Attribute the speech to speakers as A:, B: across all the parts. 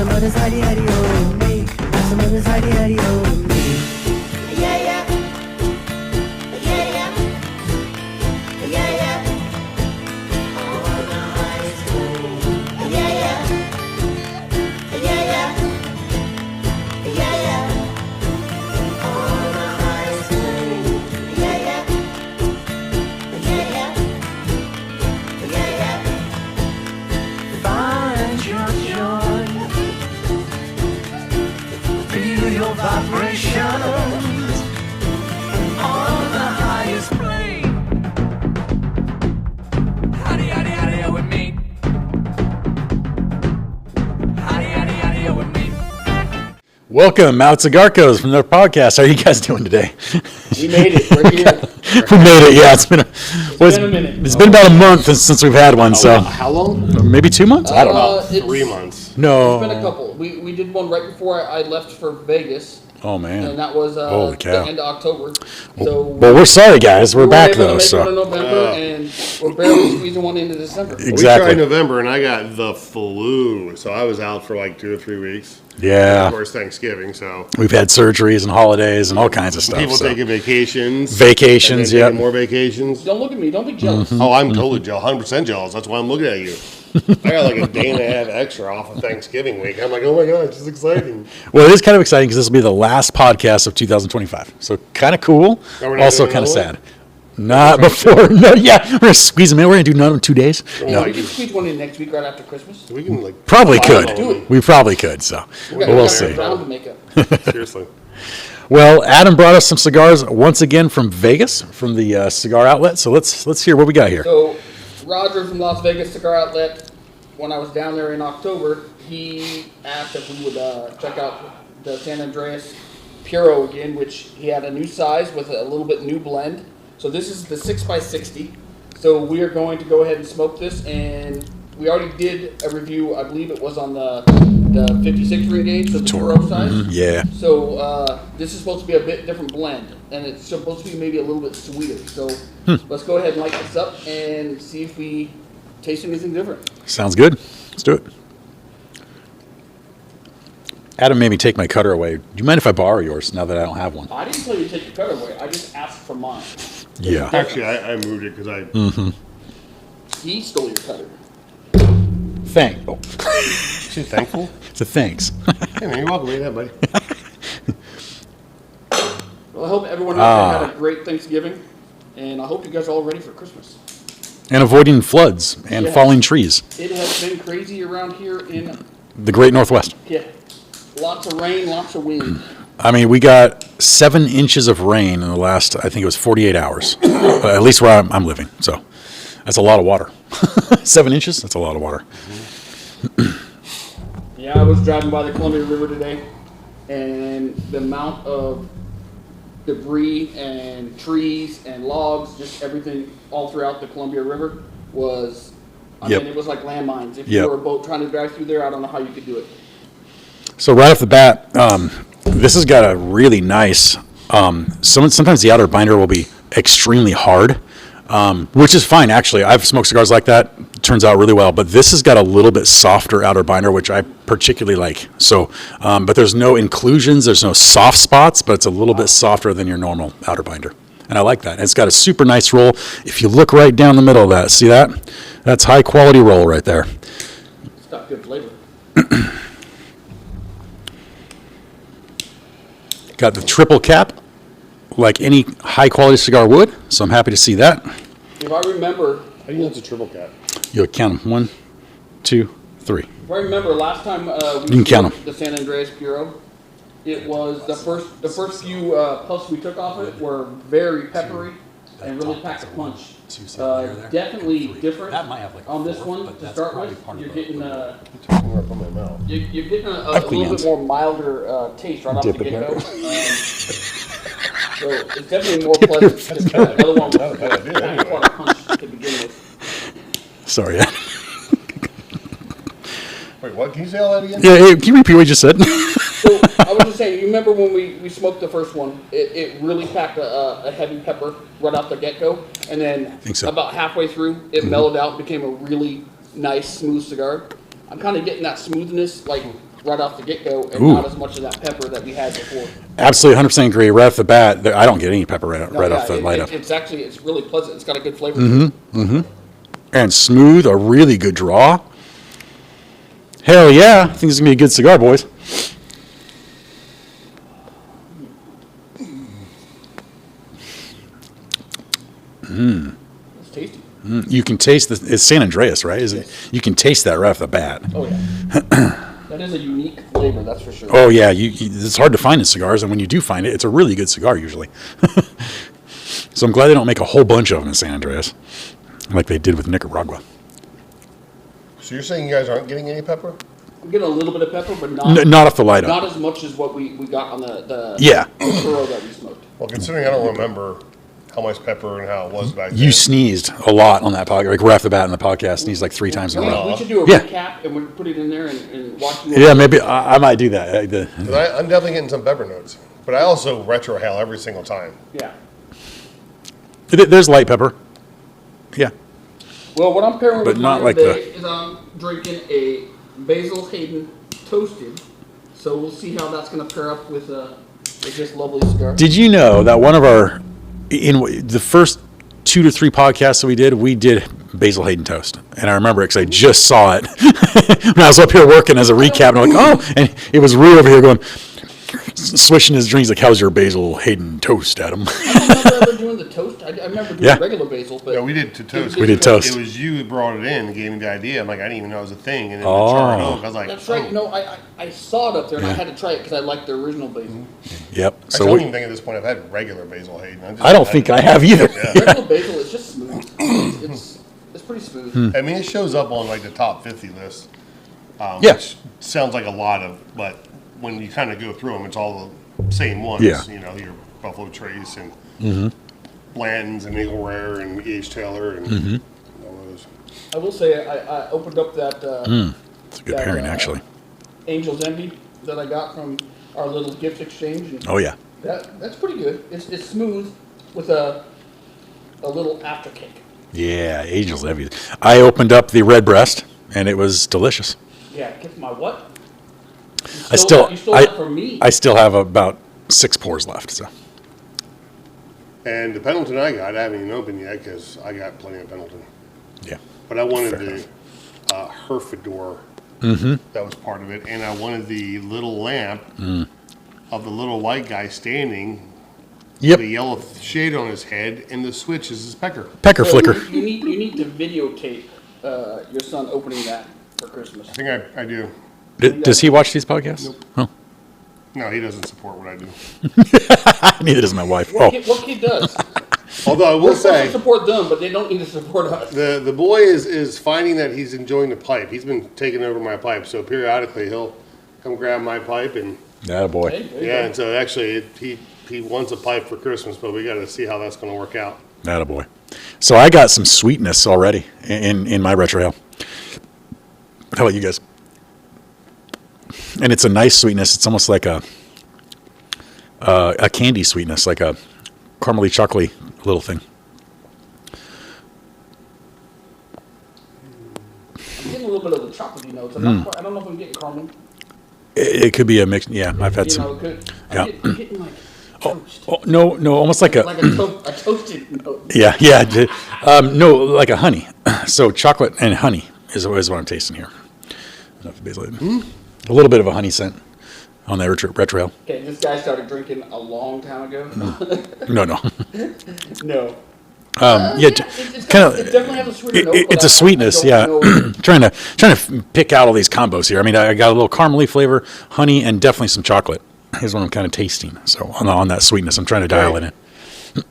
A: some others hidey hidey oh with me. Got some others hidey hidey oh with me. Yeah, yeah. Yeah, yeah. Yeah, yeah. On the high school. Yeah, yeah. Yeah, yeah. Yeah, yeah. On the high school. Yeah, yeah. Yeah, yeah. Yeah, yeah. Find your joy. Feel your vibrations on the highest plane. Howdy, howdy, howdy, with me. Howdy, howdy, howdy, with me.
B: Welcome, out Cigarcos from their podcast. How are you guys doing today?
C: We made it. We're here.
B: We made it. Yeah, it's been
C: been a minute.
B: It's been about a month since we've had one. So
D: How long?
B: maybe 2 months. I don't know.
C: It's
D: 3 months.
B: No.
C: It's been a couple. We did one right before I left for Vegas,
B: Oh
C: and
B: man.
C: that was
B: Holy
C: the
B: cow.
C: end of October. So
B: Well, we're sorry, guys. We're
C: we
B: back
C: were able
B: though.
C: to make one in
B: So
C: November, and we're barely squeezing one into December.
D: We
B: exactly.
D: tried November, and I got the flu, so I was out for like 2 or 3 weeks.
B: Yeah.
D: Of course, Thanksgiving, so
B: We've had surgeries and holidays and all kinds of stuff.
D: people
B: so.
D: taking vacations.
B: Vacations,
D: and then
B: yep.
D: taking more vacations.
C: Don't look at me. Don't be jealous.
B: Mm-hmm.
D: Oh, I'm totally jealous, 100% jealous. That's why I'm looking at you. I got like a day and a half extra off of Thanksgiving week. I'm like, oh my god, this is exciting.
B: Well, it is kind of exciting because this will be the last podcast of 2025. So kind of cool.
D: Oh, we're not
B: Also
D: doing
B: kind of
D: another
B: sad. Not before. No, yeah. We're gonna squeeze them in. We're gonna do none in 2 days.
C: Yeah, we can squeeze one in next week right after Christmas.
D: We can like
B: Probably
D: I
B: could.
D: don't know.
B: We probably could. So
C: We
B: but
C: got-
B: we'll
C: we got
B: see.
C: round to make up.
D: Seriously.
B: Well, Adam brought us some cigars once again from Vegas, from the Cigar Outlet. So let's hear what we got here.
C: So, Roger from Las Vegas Cigar Outlet, when I was down there in October, he asked if we would check out the San Andreas Puro again, which he had a new size with a little bit new blend. So this is the 6x60. So we are going to go ahead and smoke this, and we already did a review, I believe it was on the 56 ring gauge, so the Puro size.
B: Yeah.
C: So this is supposed to be a bit different blend, and it's supposed to be maybe a little bit sweeter. So let's go ahead and light this up and see if we taste anything different.
B: Sounds good. Let's do it. Adam made me take my cutter away. Do you mind if I borrow yours now that I don't have one?
C: I didn't tell you to take your cutter away. I just asked for mine.
B: Yeah.
D: Actually, I moved it because I.
C: He stole your cutter.
B: Thank. Oh,
D: She's thankful.
B: it's a thanks.
D: Hey man, you're welcome. Look at that, buddy.
C: Well, I hope everyone out there had a great Thanksgiving, and I hope you guys are all ready for Christmas.
B: And avoiding floods and
C: Yes.
B: falling trees.
C: It has been crazy around here in,
B: The Great Northwest.
C: yeah, lots of rain, lots of wind.
B: I mean, we got 7 inches of rain in the last, I think it was 48 hours, at least where I'm living. So that's a lot of water. 7 inches? That's a lot of water.
C: Yeah, I was driving by the Columbia River today, and the amount of debris and trees and logs, just everything all throughout the Columbia River was, I
B: Yep.
C: mean, it was like landmines. If
B: Yep.
C: you were a boat trying to drive through there, I don't know how you could do it.
B: So right off the bat, this has got a really nice, sometimes the outer binder will be extremely hard, which is fine, actually. I've smoked cigars like that. It turns out really well. But this has got a little bit softer outer binder, which I particularly like. So, but there's no inclusions. There's no soft spots, but it's a little bit softer than your normal outer binder. And I like that. And it's got a super nice roll. If you look right down the middle of that, see that? That's high quality roll right there.
C: It's got good flavor.
B: Got the triple cap, like any high quality cigar would. So I'm happy to see that.
C: If I remember,
D: How do you know it's a triple cap?
B: You'll count them. 1, 2, 3.
C: if I remember last time we
B: can count
C: smoked the San Andreas Puro, it was the first few puffs we took off it were very peppery and really packed a punch. Definitely different on this one to start with. You're getting
D: Talking right from my mouth.
C: you're getting a
B: clean
C: little
B: hands.
C: bit more milder taste right off
B: Dip
C: the
B: it in.
C: get-go. So it's definitely more pleasant. The other one was packed quite a punch to begin with.
B: Sorry.
D: Wait, what? Can you say all that again?
B: Yeah, hey, can you repeat what you just said?
C: So I was just saying, you remember when we smoked the first one? It really packed a heavy pepper right off the get-go, and then
B: think so.
C: about halfway through, it mellowed out, became a really nice, smooth cigar. I'm kind of getting that smoothness, like right off the get-go, and
B: Ooh.
C: not as much of that pepper that we had before.
B: Absolutely, 100% agree. Right off the bat, I don't get any pepper right
C: No,
B: off the light up.
C: It's really pleasant. It's got a good flavor.
B: Mm-hmm. And smooth, a really good draw. Hell yeah, I think this is going to be a good cigar, boys.
C: It's tasty.
B: You can taste it's San Andreas, right? Is it? You can taste that right off the bat.
C: Oh, yeah. That is a unique flavor, that's for sure.
B: Oh yeah, it's hard to find in cigars, and when you do find it, it's a really good cigar usually. So I'm glad they don't make a whole bunch of them in San Andreas, like they did with Nicaragua.
D: So you're saying you guys aren't getting any pepper?
C: I'm getting a little bit of pepper, but not
B: Not off the light up.
C: not as much as what we got on the
B: Yeah.
C: churro that we smoked.
D: Well, considering I don't remember how much pepper and how it was back then.
B: You sneezed a lot on that podcast, like right off the bat in the podcast. Sneezed like 3 times in a row.
C: We should do a
B: Yeah.
C: recap and we put it in there and watch.
B: Yeah, maybe I might do that.
D: 'Cause I'm definitely getting some pepper notes. But I also retrohale every single time.
C: Yeah.
B: There's light pepper. Yeah.
C: Well, what I'm pairing
B: But
C: with
B: not
C: mine
B: like
C: today is I'm drinking a Basil Hayden toasted. So we'll see how that's going to pair up with this lovely cigar.
B: Did you know that one of in the first 2 to 3 podcasts that we did Basil Hayden toast, and I remember it because I just saw it when I was up here working as a recap, and I'm like, oh, and it was Rue over here going, swishing his drinks like, how's your Basil Hayden toast, Adam?
C: I don't remember ever doing the toast. I remember doing
B: Yeah.
C: regular basil, but
D: Yeah, we did to toast.
B: We did toast.
D: It was you who brought it in and gave me the idea. I'm like, I didn't even know it was a thing. And then
B: Oh.
D: the charred oak, I was like,
C: that's right.
D: oh.
C: No, I saw it up there and I
B: Yeah.
C: had to try it because I liked the original basil.
B: Yep.
D: I
B: So
D: don't even think at this point I've had regular Basil Hayden.
B: I don't think I have either.
C: Regular basil is just smooth. It's pretty smooth.
D: I mean, it shows up on like the top 50 list.
B: Yeah.
D: Which sounds like a lot of, but when you kind of go through them, it's all the same ones.
B: Yeah.
D: You know, your Buffalo Trace and Blanton's and Eagle Rare and E.H. Taylor and all those.
C: I will say I opened up that
B: It's a good pairing, actually.
C: Angel's Envy that I got from our little gift exchange. And
B: Oh yeah.
C: that's pretty good. It's smooth with a little aftercake.
B: Yeah, Angel's Envy. I opened up the red breast, and it was delicious.
C: Yeah, get my what?
B: You stole
C: that from me.
B: I still have about 6 pours left. So
D: And the Pendleton I haven't even opened yet because I got plenty of Pendleton.
B: yeah.
D: But I wanted
B: Fair
D: the Herfador that was part of it, and I wanted the little lamp of the little white guy standing,
B: Yep.
D: the yellow shade on his head, and the switch is his pecker.
B: Pecker
C: So
B: flicker.
C: You need to videotape your son opening that for Christmas.
D: I think I do.
B: Does he watch these podcasts?
D: Nope.
B: Oh.
D: No, he doesn't support what I do.
B: Neither does my wife.
C: What,
B: Oh,
C: what kid does?
D: Although I will
C: We're supposed to
D: say,
C: support them, but they don't need to support us.
D: the boy is finding that he's enjoying the pipe. He's been taking over my pipe, so periodically he'll come grab my pipe and
B: that a boy.
C: Hey, there you
D: yeah.
C: go.
D: And so actually he wants a pipe for Christmas, but we got to see how that's going to work out.
B: That a boy. So I got some sweetness already in my retrohale. How about you guys? And it's a nice sweetness. It's almost like a candy sweetness, like a caramely chocolatey little thing.
C: I'm getting a little bit of the chocolatey notes. I don't know if I'm getting caramel.
B: It could be a mix. Yeah, I've had
C: You know,
B: some.
C: it could.
B: Yeah.
C: I'm getting like toast.
B: Oh, no, almost like a.
C: Like a toasted note.
B: Yeah. No, like a honey. So chocolate and honey is what I'm tasting here. Enough of basil. A little bit of a honey scent on that retrohale.
C: Okay, this guy started drinking a long time ago.
B: No.
C: No.
B: Yeah,
C: It's
B: kind of.
C: It definitely has a sweeter note.
B: It's
C: but
B: a sweetness,
C: I
B: yeah.
C: don't know.
B: trying to pick out all these combos here. I mean, I got a little caramely flavor, honey, and definitely some chocolate. Here's what I'm kind of tasting. So on that sweetness, I'm trying to dial it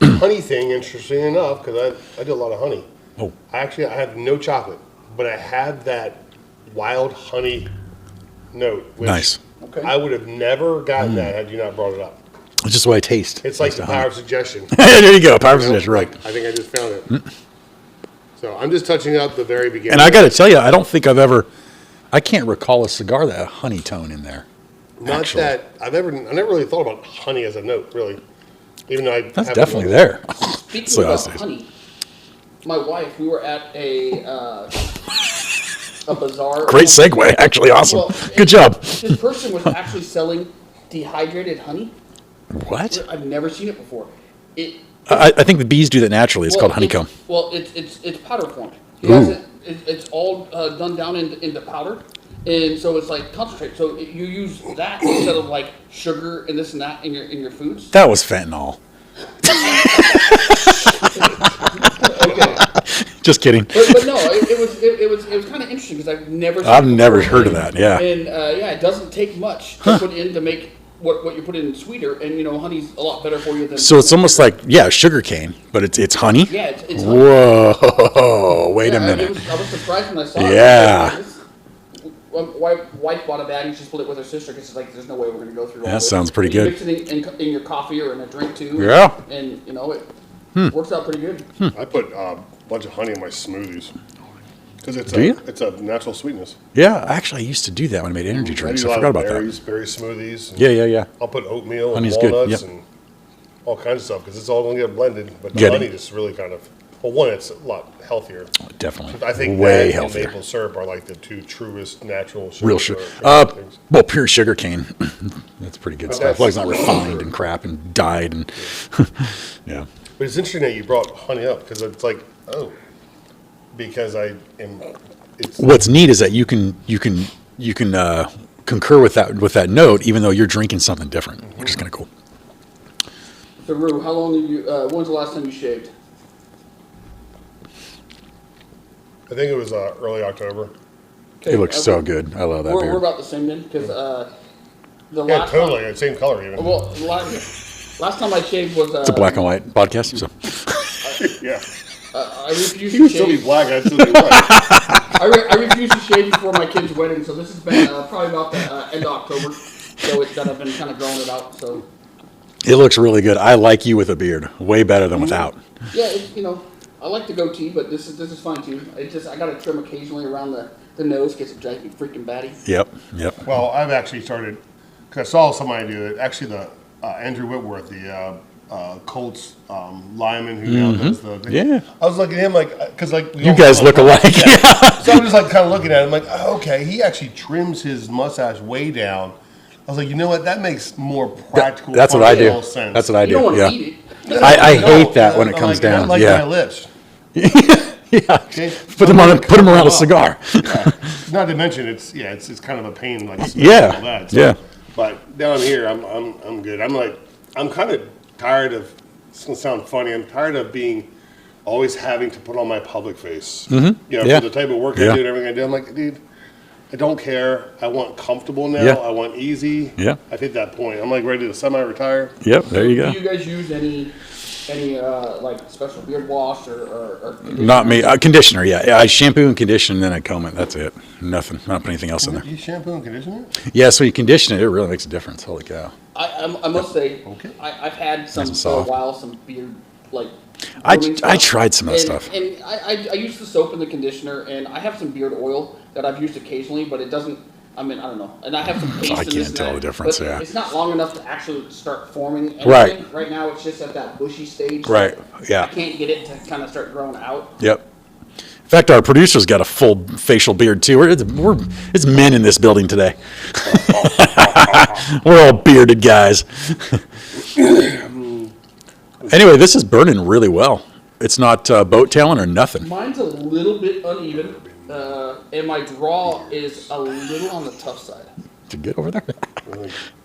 B: in.
D: Honey thing, interesting enough, because I do a lot of honey.
B: Oh.
D: I have no chocolate, but I have that wild honey note. Which
B: Nice.
C: Okay.
D: I would have never gotten that had you not brought it up.
B: It's just what I taste.
D: It's like
B: Taste
D: the
B: honey.
D: power of suggestion.
B: There you go, power of
D: You know?
B: suggestion, right.
D: I think I just found it. So I'm just touching out the very beginning.
B: And I got to tell you, I don't think I can't recall a cigar that had a honey tone in there.
D: Not
B: actually.
D: that I never really thought about honey as a note, really. Even though I
B: That's
D: have
B: definitely
D: no-
B: there.
C: Speaking
B: So
C: about
B: I was-
C: honey, my wife, we were at a a bazaar.
B: Great segue, actually. Awesome.
C: Well,
B: Good job.
C: This person was actually selling dehydrated honey.
B: What?
C: I've never seen it before.
B: I think the bees do that naturally. It's called honeycomb.
C: It's powder form. He has it's all done down into powder, and so it's like concentrate. So you use that instead of like sugar and this and that in your foods.
B: That was fentanyl.
C: Okay.
B: Just kidding.
C: But no, it was kind of interesting because I've never
B: heard of that. Yeah.
C: And it doesn't take much to put in to make what you put in sweeter, and honey's a lot better for you than.
B: So it's almost like sugar cane, but it's honey.
C: Yeah, it's honey.
B: Whoa! Wait a minute.
C: I was surprised when I saw it.
B: Yeah.
C: My wife bought a bag and she split it with her sister because it's like there's no way we're going to go through all
B: That
C: this.
B: sounds pretty
C: You
B: good.
C: mix it in your coffee or in a drink too.
B: Yeah.
C: And it works out pretty good.
D: I put a bunch of honey in my smoothies because
B: Do you?
D: it's a natural sweetness.
B: Yeah, actually, I used to do that when I made energy drinks. I forgot about that.
D: Berry smoothies. and
B: Yeah.
D: I'll put oatmeal
B: Honey's
D: and
B: good,
D: walnuts
B: yep.
D: and all kinds of stuff because it's all going to get blended. But the
B: Get it.
D: honey just really kind of, well, one, it's a lot healthier.
B: Definitely.
D: I think
B: way
D: that
B: healthier.
D: and maple syrup are like the two truest natural
B: Real
D: sugar.
B: sugar. Well, pure sugar cane. That's pretty good
D: But
B: stuff.
D: that's-
B: Well, it's not refined and crap and dyed and yeah.
D: But it's interesting that you brought honey up because it's like, because it's
B: What's neat is that you can concur with that note, even though you're drinking something different, which is kind of cool.
C: So, Rue, how long did you? When's the last time you shaved?
D: I think it was early October.
B: It looks so good. I love that
C: We're
B: beard.
C: about the same then because the
D: Yeah,
C: last
D: totally.
C: time,
D: Same color even.
C: well, last time I shaved was
B: It's a black and white podcast, so
D: Yeah.
C: I refused
D: He
C: to
D: would still be
C: shave.
D: black. I'd still be white.
C: I refused to shave before my kid's wedding, so this has been probably about the end of October. So that I've been kind of growing it out. So
B: it looks really good. I like you with a beard, way better than without.
C: yeah, I like the goatee, but this is fine too. I got to trim occasionally around the nose because it drives me freaking batty.
B: Yep.
D: Well, I've actually started because I saw somebody do it. Actually, the Andrew Whitworth, the Colts lineman who now does the thing.
B: Yeah.
D: I was looking at him like because
B: You guys look alike.
D: So I'm just like kind of looking at him like, oh, okay, he actually trims his mustache way down. I was like, you know what? That makes more practical.
B: That's what I do.
D: functional sense.
B: That's what I
C: You don't
B: do.
C: want to
B: Yeah.
C: eat it.
B: I
D: No,
B: hate that when it
D: I'm
B: comes
D: like,
B: down.
D: Not like
B: Yeah.
D: my lips.
B: Yeah.
D: Okay?
B: Put them around a cigar.
D: Not to mention it's kind of a pain like
B: Yeah.
D: all that.
B: Yeah.
D: But down here I'm good. I'm kind of tired of. It's gonna sound funny. I'm tired of always having to put on my public face. Mm-hmm.
B: Yeah.
D: For the type of work I do and everything I do. I'm like, dude, I don't care. I want comfortable now.
B: Yeah.
D: I want easy.
B: Yeah.
D: I've hit that point. I'm like ready to semi-retire.
B: Yep. There you
C: Do
B: go.
C: you guys use any like special beard wash or
B: Not me. Conditioner. Yeah. I shampoo and condition, and then I comb it. That's it. Nothing. Not put anything else in there.
D: You shampoo and conditioner?
B: Yeah. So you condition it. It really makes a difference. Holy cow.
C: I must say,
D: Okay.
C: I've had some
B: Nice and
C: for a
B: soft.
C: while, some beard like.
B: I
C: grooming
B: I
C: stuff.
B: tried some of that
C: And-
B: stuff.
C: And I use the soap and the conditioner, and I have some beard oil that I've used occasionally, but it doesn't. I mean, I don't know. And I have some paste.
B: I
C: and this
B: can't
C: and
B: tell
C: that,
B: the difference,
C: but
B: yeah.
C: It's not long enough to actually start forming anything.
B: Right.
C: Right now, it's just at that bushy stage.
B: Right. Yeah.
C: I can't get it to kind of start growing out.
B: Yep. In fact, our producer's got a full facial beard too. It's men in this building today. We're all bearded guys. Anyway, this is burning really well. It's not boat tailing or nothing.
C: Mine's a little bit uneven, and my draw is a little on the tough side.
B: Did you get over there?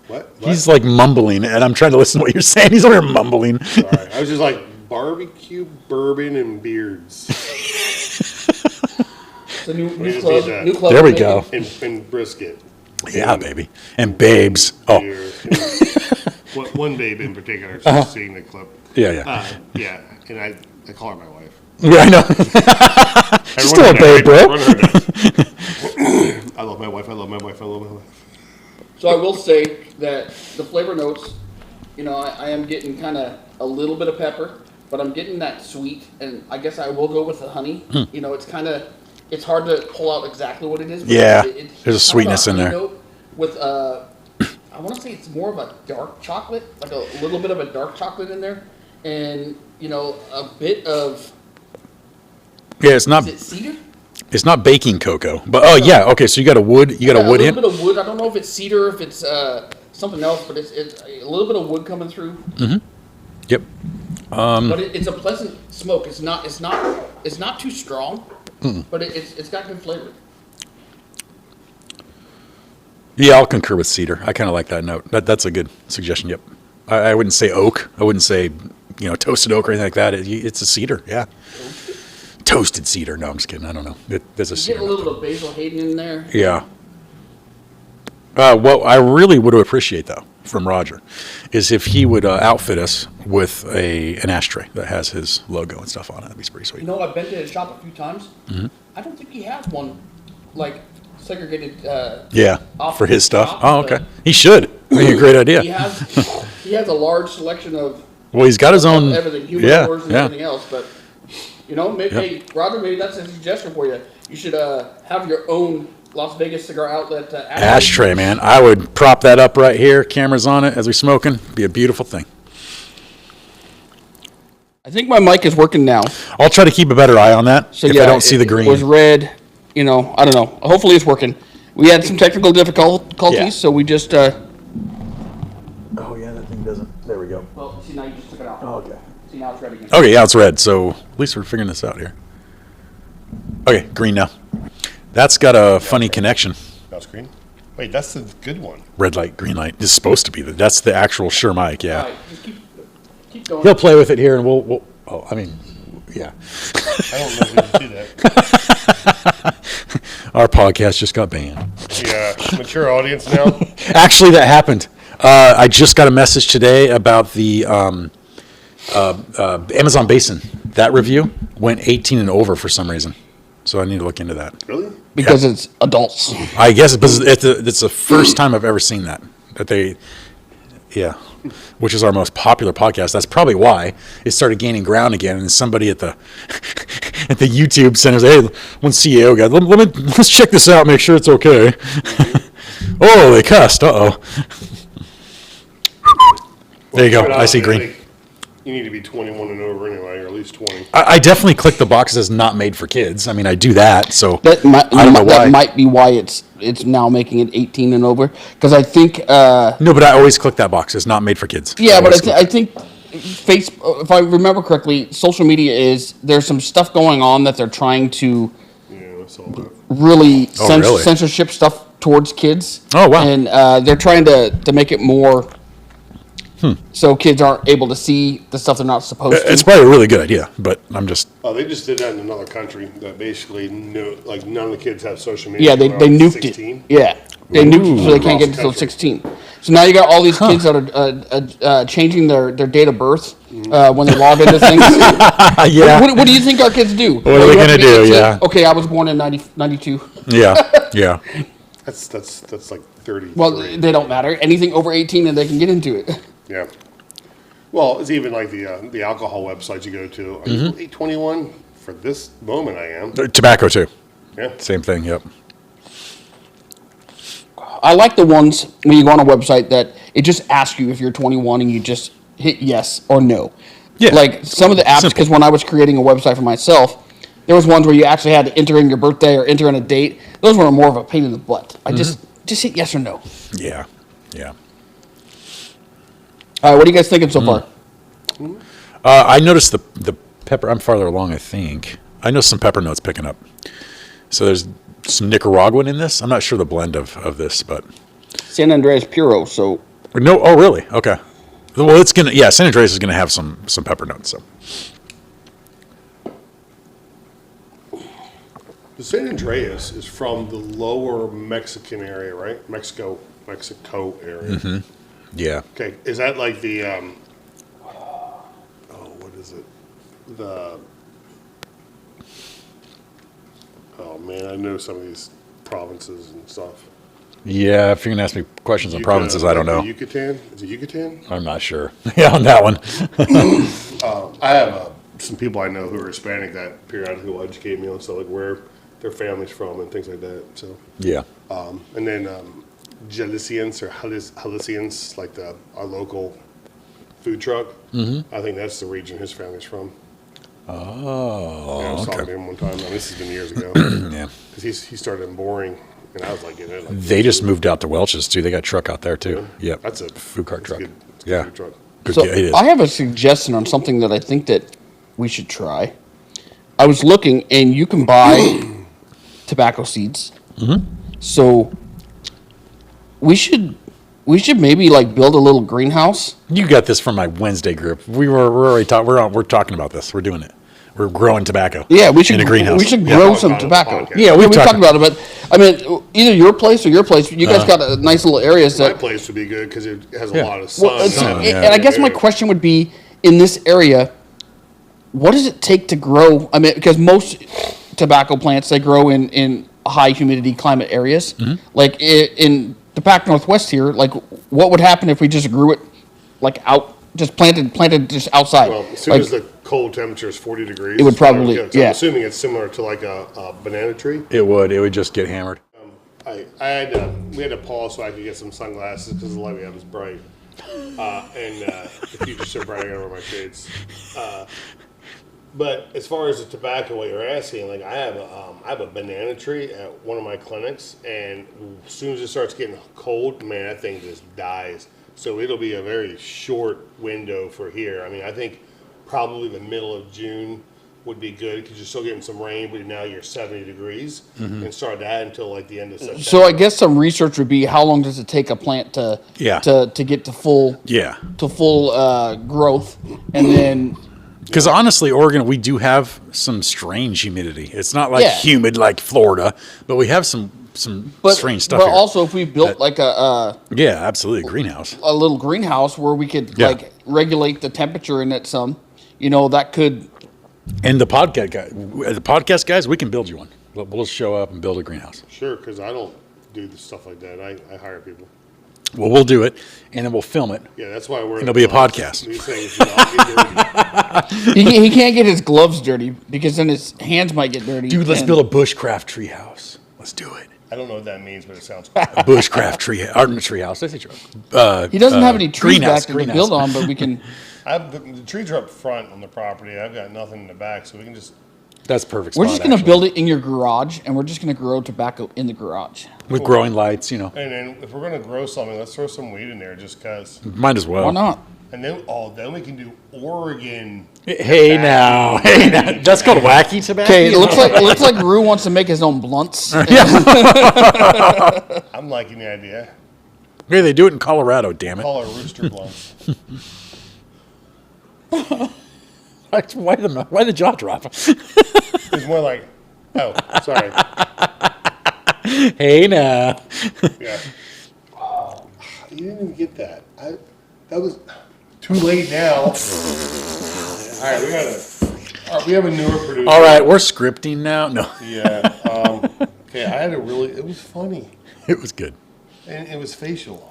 D: What?
B: He's like mumbling, and I'm trying to listen to what you're saying. He's over here mumbling.
D: Sorry. I was just like barbecue, bourbon, and beards.
C: It's a new
D: just
C: club.
D: need that.
C: New club.
B: There we
C: we're
B: go.
D: and brisket.
B: Yeah, baby. And babes. Oh,
D: Beer. One babe in particular, she's seeing the clip.
B: yeah.
D: Yeah, and I call her my wife.
B: Yeah, I know. She's still a babe, bro.
D: I love my wife. I love my wife. I love my wife.
C: So I will say that the flavor notes, I am getting kind of a little bit of pepper, but I'm getting that sweet, and I guess I will go with the honey. It's hard to pull out exactly what it is. But
B: Yeah,
C: it's
B: there's a
C: kind of
B: sweetness in
C: honey
B: there.
C: note with I want to say it's more of a dark chocolate, like a little bit of a dark chocolate in there, and a bit of
B: Yeah, it's not.
C: is it cedar?
B: It's not baking cocoa, but oh yeah, okay. So you got a wood
C: A
B: hint.
C: little bit of wood. I don't know if it's cedar, if it's something else, but it's a little bit of wood coming through.
B: Yep.
C: But it's a pleasant smoke. It's not too strong, but it's got good flavor.
B: Yeah, I'll concur with cedar. I kind of like that note. That's a good suggestion. Yep. I wouldn't say oak. I wouldn't say toasted oak or anything like that. It's a cedar. Yeah. Toasted cedar. No, I'm just kidding. I don't know. There's a
C: You
B: cedar.
C: get a little bit of Basil Hayden in there.
B: Yeah. What I really would appreciate, though, from Roger, is if he would outfit us with an ashtray that has his logo and stuff on it. That'd be pretty sweet.
C: I've been to his shop a few times. I don't think he has one like segregated.
B: Yeah,
C: off
B: for his
C: the
B: stuff.
C: top,
B: Oh,
C: but
B: okay. He should. That'd be a great idea.
C: He has a large selection of
B: Well, he's got his own.
C: everything,
B: Yeah,
C: humidors and
B: yeah.
C: everything else. But maybe hey, Roger, maybe that's a suggestion for you. You should have your own Las Vegas Cigar Outlet
B: Ashtray, man. I would prop that up right here. Cameras on it as we're smoking. Be a beautiful thing.
C: I think my mic is working now.
B: I'll try to keep a better eye on that.
C: So
B: if
C: yeah,
B: I don't see the green.
C: It was red. I don't know. Hopefully it's working. We had some technical difficulties,
B: Yeah.
C: so we just.
B: Oh yeah, that thing doesn't. There we go.
C: Well, see now you just took it out.
B: Oh, okay.
C: See now it's red again.
B: Okay, yeah, it's red. So at least we're figuring this out here. Okay, green now. That's got a funny connection.
D: Mouse green. Wait, that's the good one.
B: Red light, green light. It's supposed to be. That's the actual Shure mic, yeah.
C: All right, just keep going.
B: He'll play with it here, and we'll yeah.
D: I don't know if we can do that.
B: Our podcast just got banned.
D: Yeah, mature audience now.
B: Actually, that happened. I just got a message today about the Amazon Basin. That review went 18 and over for some reason. So I need to look into that.
D: Really?
C: Because it's adults.
B: I guess it's the first time I've ever seen that. Which is our most popular podcast. That's probably why it started gaining ground again. And somebody at the at the YouTube center said, "Hey, one CEO guy, let's check this out, make sure it's okay." Oh, they cussed. There you go. I see green.
D: You need to be 21 and over anyway, or at least 20.
B: I definitely clicked the box that says not made for kids. I mean, I do that, so
C: That might,
B: I don't know why.
C: that might be why it's now making it 18 and over. Because I think.
B: No, but I always click that box. It's not made for kids.
C: Yeah, but
B: always
C: I think Facebook, if I remember correctly, social media there's some stuff going on that they're trying to
D: Yeah, that's all that.
C: really,
B: really?
C: censorship stuff towards kids.
B: Oh, wow.
C: And they're trying to make it more so kids aren't able to see the stuff they're not supposed to.
B: It's probably a really good idea, but I'm just
D: Oh, they just did that in another country that basically none of the kids have social media.
C: Yeah, they
D: until they're
C: nuked
D: 16.
C: it. Yeah, they nuked it so they can't get
D: Across the
C: until
D: country.
C: 16. So now you got all these kids that are changing their date of birth when they log into things.
B: yeah,
C: What do you think our kids do?
B: What are they
C: You have
B: gonna
C: to be
B: do?
C: 18?
B: Yeah.
C: Okay, I was born in 92.
B: yeah.
D: That's like 30.
C: Well, they don't matter. Anything over 18 and they can get into it.
D: Yeah. Well, it's even like the alcohol websites you go to. Are you 21? For this moment, I am.
B: Tobacco too.
D: Yeah.
B: Same thing. Yep.
C: I like the ones when you go on a website that it just asks you if you're 21 and you just hit yes or no.
B: Yeah.
C: Like some of the apps,
B: Simple.
C: because when I was creating a website for myself, there was ones where you actually had to enter in your birthday or enter in a date. Those were more of a pain in the butt. I just hit yes or no.
B: Yeah.
C: All right, what are you guys thinking so far?
B: I noticed the pepper. I'm farther along, I think. I know some pepper notes picking up. So there's some Nicaraguan in this. I'm not sure the blend of this, but
C: San Andreas Puro, so
B: no. Oh, really? Okay. Well, it's gonna. Yeah, San Andreas is gonna have some pepper notes. So
D: The San Andreas is from the lower Mexican area, right? Mexico area.
B: yeah.
D: Okay, is that like the what is it? Oh man, I know some of these provinces and stuff.
B: Yeah, if you're gonna ask me questions on provinces, I don't know.
D: Yucatan? Is it Yucatan?
B: I'm not sure. Yeah, on that one.
D: I have some people I know who are Hispanic that periodically will educate me on stuff like where their family's from and things like that. So,
B: Yeah.
D: and then Jaliscians or Jaliscians, like our local food truck. I think that's the region his family's from.
B: Oh,
D: I was talking to
B: okay.
D: him one time. This has been years ago.
B: Yeah.
D: Because he started in Boring, and I was like, in it. Like,
B: They just moved out to Welch's too. They got a truck out there too. Yep.
D: That's a
B: food cart truck.
D: It's a
B: Yeah.
D: good truck.
B: Good
C: So
B: deal. It is.
C: I have a suggestion on something that I think that we should try. I was looking, and you can buy tobacco seeds.
B: Mm-hmm.
C: So we should maybe like build a little greenhouse.
B: You got this from my Wednesday group. We're already talking. We're talking about this. We're doing it. We're growing tobacco.
C: Yeah, we should
B: in a greenhouse.
C: We should
B: Yeah.
C: grow
D: Oh,
C: some
D: on the
C: tobacco.
D: podcast.
C: Yeah,
B: we've
C: we
B: talked
C: talked about it, but I mean, either your place or your place. You guys got a nice little areas
D: My
C: that.
D: place would be good because it has
B: Yeah.
D: a lot of sun.
C: Well,
B: Sun,
C: and I guess my question would be, in this area, what does it take to grow? I mean, because most tobacco plants they grow in high humidity climate areas.
B: Mm-hmm.
C: Like in the Pac Northwest here, like what would happen if we just grew it like out, just planted just outside?
D: Well, as soon
C: Like,
D: as the cold temperature is 40 degrees,
C: It would
D: it's probably
C: probably-
D: good. So
C: yeah.
D: I'm assuming it's similar to like a banana tree.
B: It would just get hammered.
D: I we had to pause so I could get some sunglasses because the light we have is bright. The future's so bright I gotta wear my shades. But as far as the tobacco, what you're asking, like I have a banana tree at one of my clinics, and as soon as it starts getting cold, man, that thing just dies. So it'll be a very short window for here. I mean, I think probably the middle of June would be good because you're still getting some rain, but now you're 70 degrees, and start that until like the end of September.
C: so I guess some research would be how long does it take a plant to
B: Yeah.
C: to get to full
B: Yeah.
C: growth, and then
B: Because honestly, Oregon, we do have some strange humidity. It's not like
C: Yeah.
B: humid like Florida, but we have some strange stuff
C: But
B: here.
C: also, if we built like
B: Yeah, absolutely. Greenhouse.
C: a little greenhouse where we could
B: Yeah.
C: like regulate the temperature in it some, that could.
B: And the podcast guys, we can build you one. We'll just show up and build a greenhouse.
D: Sure, because I don't do the stuff like that. I hire people.
B: Well, we'll do it, and then we'll film it.
D: Yeah, that's why we're.
B: It'll be a podcast.
D: These things do not get dirty.
C: He can't get his gloves dirty because then his hands might get dirty.
B: Dude, let's
C: and-
B: build a bushcraft treehouse. Let's do it.
D: I don't know what that means, but it sounds cool.
B: A bushcraft treehouse. I say tree.
C: He doesn't have any trees
B: greenhouse,
C: back there to build on, but we can.
D: The trees are up front on the property. I've got nothing in the back, so we can just.
B: That's perfect.
C: We're
B: spot,
C: just gonna
B: actually.
C: build it in your garage, and we're just gonna grow tobacco in the garage.
B: with growing lights.
D: And then if we're gonna grow something, let's throw some weed in there, just cause.
B: Might as well.
C: Why not?
D: And then we can do Oregon.
B: Hey now, that's called wacky tobacco.
C: Okay, it looks like Rue wants to make his own blunts.
D: I'm liking the idea.
B: Hey, they do it in Colorado. Damn it!
D: Call it rooster blunts.
B: Why the jaw drop?
D: It's more like, oh, sorry.
B: Hey now.
D: Yeah. You didn't even get that. That was too late now. All right, we have a newer producer.
B: All right, we're scripting now. No,
D: Yeah. Okay, it was funny.
B: it was good.
D: And it was facial.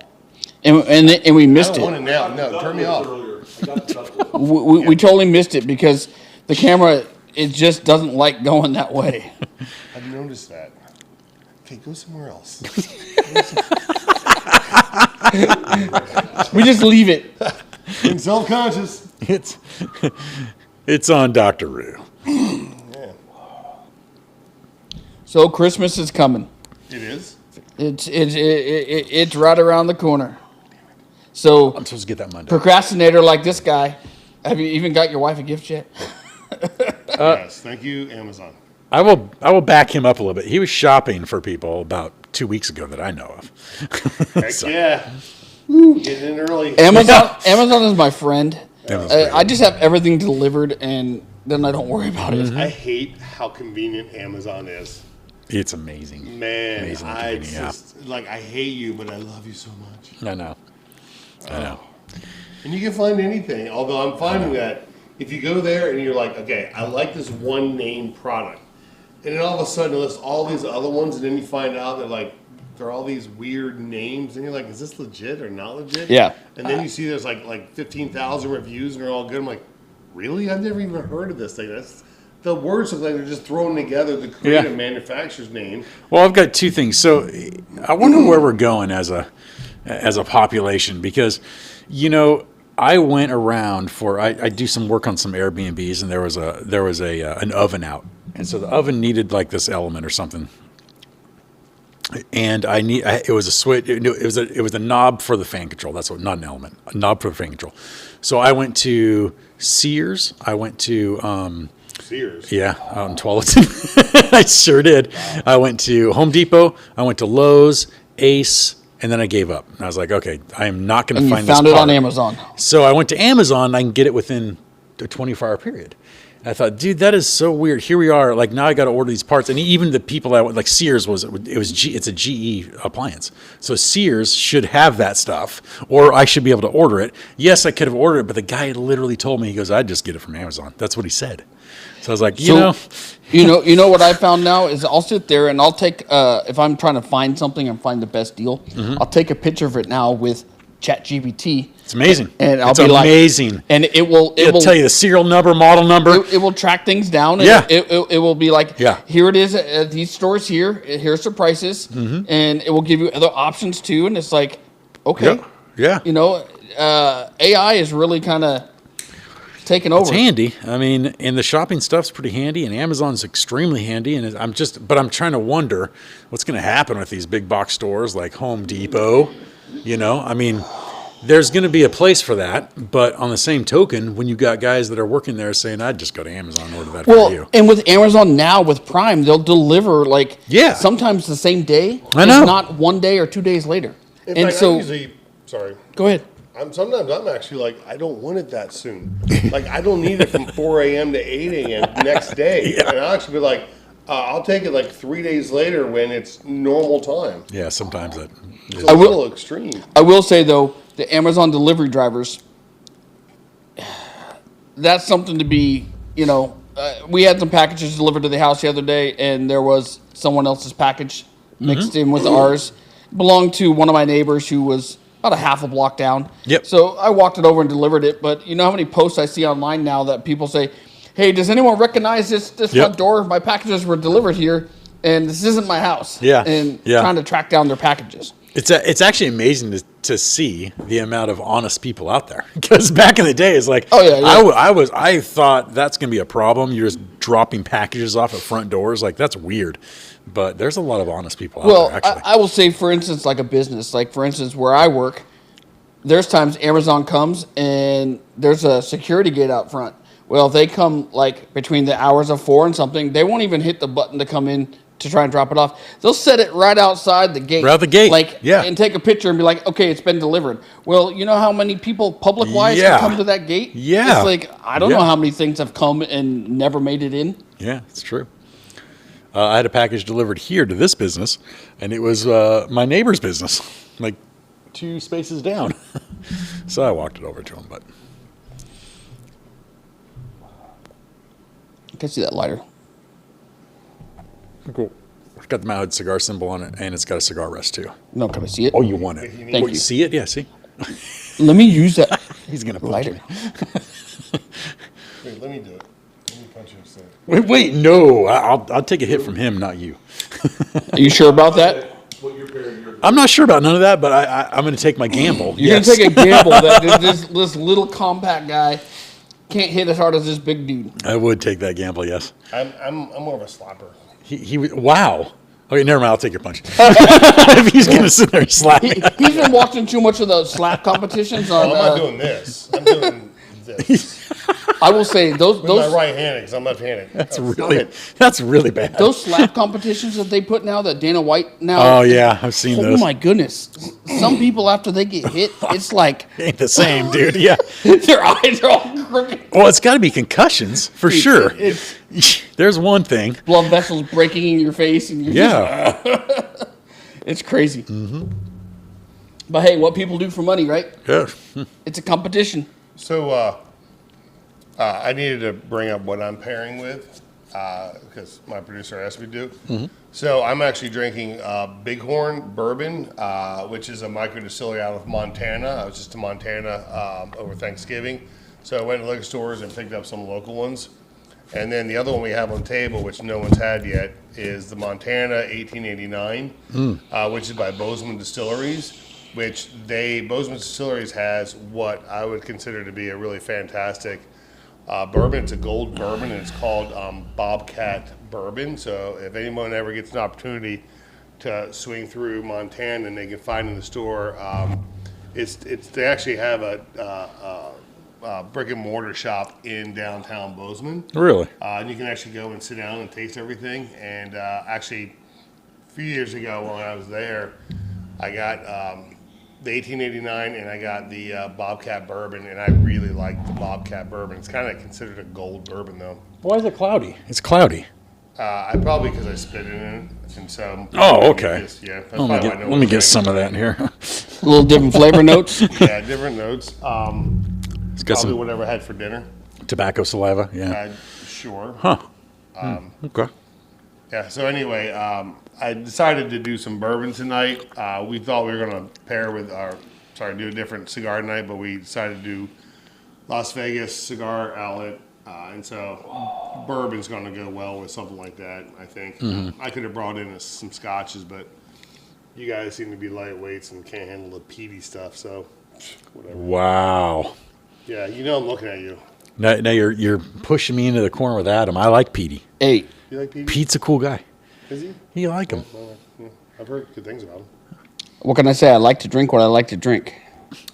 C: And we
D: I
C: missed
D: don't want
C: it.
D: it now. No, turn me off.
C: We totally missed it because the camera it just doesn't like going that way.
D: I've noticed that. Okay, go somewhere else.
C: We just leave it.
D: I'm self-conscious.
B: It's on Dr. Rue.
D: Yeah,
C: So Christmas is coming.
D: it is.
C: It's right around the corner. So
B: I'm supposed to get that Monday.
C: procrastinator like this guy, have you even got your wife a gift yet?
D: Yes, thank you, Amazon.
B: I will back him up a little bit. He was shopping for people about 2 weeks ago that I know of.
D: Heck yeah. Getting in early.
C: Amazon is my friend.
B: Amazon's
C: I just have everything delivered, and then I don't worry about it.
D: I hate how convenient Amazon is.
B: It's amazing.
D: Man,
B: Amazing
D: I
B: convenient, yeah.
D: just, like, I hate you, but I love you so much.
B: I know.
D: And you can find anything, although I'm finding that if you go there and you're like, okay, I like this one name product, and then all of a sudden it lists all these other ones, and then you find out that they're all these weird names, and you're like, is this legit or not legit?
C: Yeah.
D: And then you see there's like 15,000 reviews, and they're all good. I'm like, really? I've never even heard of this thing. The words look like they're just thrown together to create
B: Yeah.
D: a manufacturer's name.
B: Well, I've got two things. So I wonder where we're going as a population because, I went around I do some work on some Airbnbs, and there was an oven out, and so the oven needed like this element or something, and it was a switch. It was a knob for the fan control. That's what, not an element, a knob for the fan control. So I went to Sears. I went to
D: Sears.
B: yeah, out in Tualatin. I sure did. I went to Home Depot. I went to Lowe's, Ace. And then I gave up. And I was like, okay, I am not going to find this part.
C: And you found it on Amazon.
B: So I went to Amazon. I can get it within a 24-hour period. And I thought, dude, that is so weird. Here we are. Like, now I got to order these parts. And even the people that like Sears it's a GE appliance. So Sears should have that stuff, or I should be able to order it. Yes, I could have ordered it, but the guy literally told me, he goes, I'd just get it from Amazon. That's what he said. So I was like, you
C: know what I found now is I'll sit there and I'll take if I'm trying to find something and find the best deal, I'll take a picture of it now with ChatGPT.
B: It's amazing.
C: And
B: it's amazing.
C: And it will
B: tell you the serial number, model number.
C: It will track things down. And
B: Yeah.
C: It will be like,
B: Yeah.
C: here it is at these stores here. Here's the prices, and it will give you other options too. And it's like, okay,
B: Yeah.
C: you know, AI is really kind of taking over.
B: It's handy. I mean, and the shopping stuff's pretty handy, and Amazon's extremely handy. And I'm trying to wonder what's going to happen with these big box stores like Home Depot. You know, I mean, there's going to be a place for that, but on the same token, when you got guys that are working there saying, "I'd just go to Amazon and order that for you."
C: And with Amazon now with Prime, they'll deliver like sometimes the same day.
B: I know.
C: If not 1 day or 2 days later.
D: In
C: and
D: fact,
C: so,
D: I usually, sorry.
C: go ahead.
D: Sometimes I'm actually like, I don't want it that soon. Like, I don't need it from 4 a.m. to 8 a.m. next day.
B: Yeah.
D: And I'll actually be like, I'll take it like 3 days later when it's normal time.
B: Yeah, sometimes that.
D: It's a little extreme.
C: I will say, though, the Amazon delivery drivers, that's something to be, you know, we had some packages delivered to the house the other day, and there was someone else's package mixed in with ours. Belonged to one of my neighbors who was about a half a block down.
B: Yep.
C: So I walked it over and delivered it. But you know how many posts I see online now that people say, hey, does anyone recognize this front door? My packages were delivered here, and this isn't my house.
B: Yeah.
C: And
B: Yeah.
C: trying to track down their packages.
B: It's actually amazing to see the amount of honest people out there. Because back in the day, it's like, I thought that's going to be a problem. You're just dropping packages off at front doors. Like, that's weird. But there's a lot of honest people out there, actually.
C: I will say, for instance, like a business, like for instance, where I work, there's times Amazon comes and there's a security gate out front. Well, they come like between the hours of 4 and something. They won't even hit the button to come in to try and drop it off. They'll set it right outside the gate.
B: Right out the gate,
C: like,
B: yeah.
C: And take a picture and be like, okay, it's been delivered. Well, you know how many people public-wise
B: Yeah.
C: can come to that gate?
B: Yeah.
C: It's like, I don't know how many things have come and never made it in.
B: Yeah, it's true. I had a package delivered here to this business, and it was my neighbor's business, like 2 spaces down. So I walked it over to him, but
C: I can see that lighter.
B: cool. It's got the mounted cigar symbol on it, and it's got a cigar rest too.
C: No, can I see it?
B: Oh, you want it?
C: Thank
B: Oh,
C: you.
B: see it? Yeah, see?
C: Let me use that
B: He's gonna punch
C: lighter.
B: me.
D: Wait, let me do it. Let me punch you instead.
B: Wait, no! I'll take a hit from him, not you.
C: Are you sure about that?
B: I'm not sure about none of that, but I'm going to take my gamble.
C: You're
B: Yes.
C: gonna take a gamble that this little compact guy can't hit as hard as this big dude.
B: I would take that gamble. Yes.
D: I'm more of a slapper.
B: Wow. Okay, never mind. I'll take your punch. If he's going to sit there and slap me.
C: He's been watching too much of the slap competitions on.
D: I'm not doing this. I'm doing this.
C: I will say those
D: With my right-handed, because I'm left-handed.
B: That's really bad.
C: those slap competitions that they put now that Dana White now.
B: Oh yeah, I've seen
C: Oh
B: those.
C: my goodness! Some people after they get hit, it's like
B: Ain't the same, dude. Yeah.
C: their eyes are all crooked.
B: Well, it's got to be concussions for sure. There's one thing.
C: Blood vessels breaking in your face, and you're
B: Yeah.
C: it's crazy. Mm-hmm. But hey, what people do for money, right?
B: Yeah.
C: It's a competition.
D: So, I needed to bring up what I'm pairing with because my producer asked me to do. So I'm actually drinking Bighorn Bourbon, which is a micro distillery out of Montana. I was just in Montana over Thanksgiving. So I went to liquor stores and picked up some local ones. And then the other one we have on the table, which no one's had yet, is the Montana 1889, which is by Bozeman Distilleries. which Bozeman Distilleries has what I would consider to be a really fantastic bourbon. It's a gold bourbon, and it's called Bobcat Bourbon. So if anyone ever gets an opportunity to swing through Montana and they can find in the store, they actually have a brick and mortar shop in downtown Bozeman.
B: Really?
D: And you can actually go and sit down and taste everything. And actually, a few years ago when I was there, I got the 1889 and I got the Bobcat Bourbon, and I really like the Bobcat Bourbon. It's kind of considered a gold bourbon, though.
B: Why is it cloudy? It's cloudy.
D: I probably because I spit in it, and so.
B: Oh, okay.
D: Yeah, that's
B: Let
D: probably
B: me
D: why
B: get,
D: no
B: let me
D: one's
B: get
D: drinking
B: some of
D: it.
B: that in here.
C: A little different flavor notes.
D: Yeah, different notes.
B: It's got
D: Probably
B: some
D: whatever I had for dinner.
B: tobacco saliva. Yeah.
D: Sure.
B: Huh. Okay.
D: Yeah, so anyway, I decided to do some bourbon tonight. We thought we were going to do a different cigar night, but we decided to do Las Vegas Cigar Outlet. And so bourbon's going to go well with something like that, I think. I could have brought in some scotches, but you guys seem to be lightweights and can't handle the peaty stuff, so whatever.
B: Wow.
D: Yeah, you know I'm looking at you.
B: Now you're pushing me into the corner with Adam. I like Petey.
C: Hey,
D: You like peaty?
B: Pete's a cool guy.
D: Is he?
B: You like him.
D: Well, yeah, I've heard good things about him.
C: what can I say? I like to drink what I like to drink.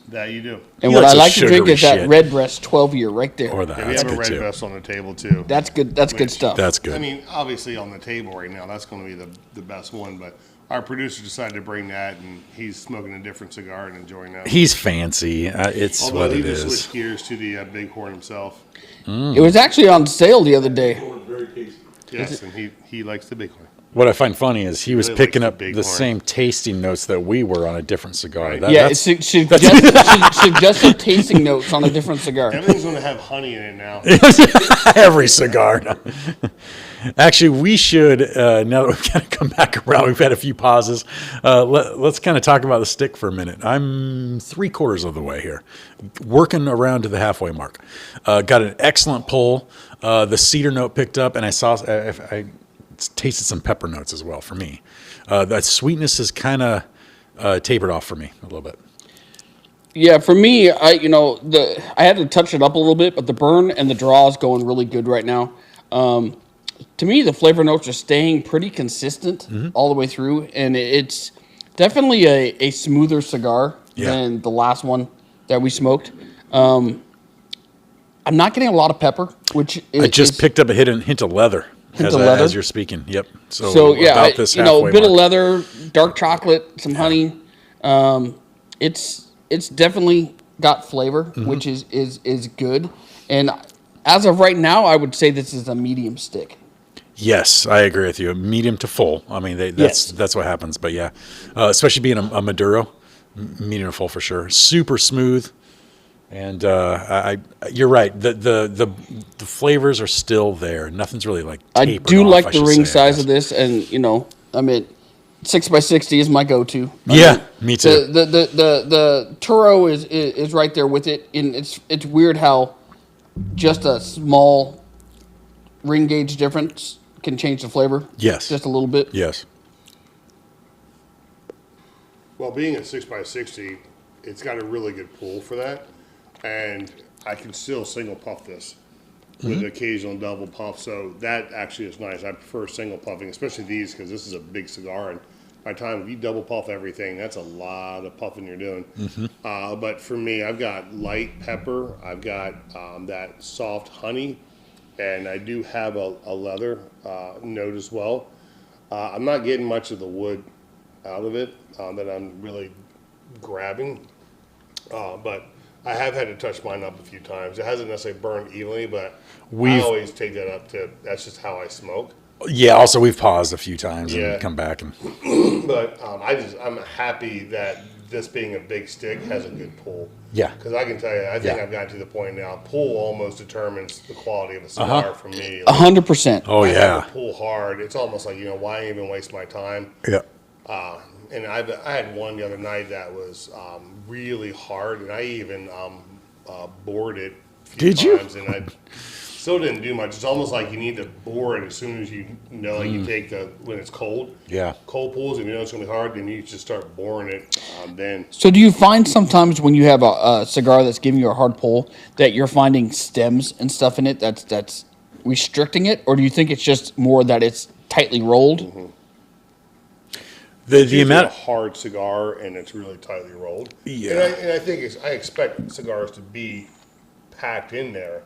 D: That you do.
C: And
B: He
C: what
B: likes
C: I
B: the
C: like to drink
B: sugary
C: is that
B: shit.
C: Redbreast 12-year right there.
B: Or that.
D: Yeah, we
B: That's
D: have a
B: good
D: red
B: too.
D: vest on the table, too.
C: That's good. That's good stuff.
B: That's good.
D: I mean, obviously on the table right now, that's going to be the best one. But our producer decided to bring that, and he's smoking a different cigar and enjoying that.
B: He's fancy. It's
D: Although
B: what
D: he
B: it
D: just
B: is.
D: switched gears to the Bighorn himself.
C: It was actually on sale the other day.
D: Yes, and he likes the Bighorn.
B: What I find funny is he was
D: Really
B: picking
D: likes
B: up
D: the
B: the
D: Bighorn.
B: same tasting notes that we were on a different cigar.
D: Right.
C: Yeah, it suggested tasting notes on a different cigar.
D: Everything's going to have honey in it now.
B: every cigar. No. Actually, we should, now that we've kind of come back around, we've had a few pauses, let's kind of talk about the stick for a minute. I'm 3/4 of the way here, working around to the halfway mark. Got an excellent pull. The cedar note picked up, and I tasted some pepper notes as well for me. That sweetness is kind of tapered off for me a little bit.
C: Yeah, for me, I had to touch it up a little bit, but the burn and the draw is going really good right now. To me, the flavor notes are staying pretty consistent all the way through, and it's definitely a smoother cigar than the last one that we smoked. I'm not getting a lot of pepper, which
B: I just picked up a hint of leather. As you're speaking. Yep.
C: So yeah,
B: about this
C: a
B: halfway
C: bit of
B: mark.
C: leather, dark chocolate, some honey. It's definitely got flavor, which is good. And as of right now, I would say this is a medium stick.
B: Yes, I agree with you. Medium to full. I mean, that's what happens. But yeah, especially being a Maduro, medium to full for sure. Super smooth, and you're right. The flavors are still there. Nothing's really like.
C: I
B: tapered
C: do
B: off,
C: like
B: I
C: the
B: should
C: ring
B: say, I
C: size
B: guess.
C: of this, and 6x60 is my go-to.
B: Me too.
C: The Turo is right there with it, and it's weird how just a small ring gauge difference can change the flavor.
B: Yes.
C: Just a little bit.
B: Yes.
D: Well, being a 6x60, it's got a really good pull for that. And I can still single puff this with an occasional double puff. So that actually is nice. I prefer single puffing, especially these, because this is a big cigar. And by the time if you double puff everything, that's a lot of puffing you're doing. But for me, I've got light pepper. I've got that soft honey. And I do have a leather note as well. I'm not getting much of the wood out of it that I'm really grabbing. But I have had to touch mine up a few times. It hasn't necessarily burned evenly, but I always take that up to, that's just how I smoke.
B: Yeah. Also, we've paused a few times
D: Yeah.
B: and come back and.
D: But I'm happy that this being a big stick has a good pull.
B: Yeah.
D: Because I can tell you, I think
B: Yeah.
D: I've gotten to the point now, pull almost determines the quality of a cigar for me.
C: 100%.
B: Oh
D: I have
B: yeah.
D: to pull hard. It's almost like, why even waste my time?
B: Yeah.
D: And I had one the other night that was really hard, and I even bored it a few
B: Did you?
D: times. And Still didn't do much. It's almost like you need to bore it as soon as you know, like you take when it's cold.
B: Yeah.
D: Cold pulls, and you know it's going to be hard, then you just start boring it. Then
C: So do you find sometimes when you have a cigar that's giving you a hard pull that you're finding stems and stuff in it that's restricting it, or do you think it's just more that it's tightly rolled?
D: Mm-hmm.
B: The amount
D: a hard cigar and it's really tightly rolled.
B: Yeah.
D: And I think I expect cigars to be packed in there,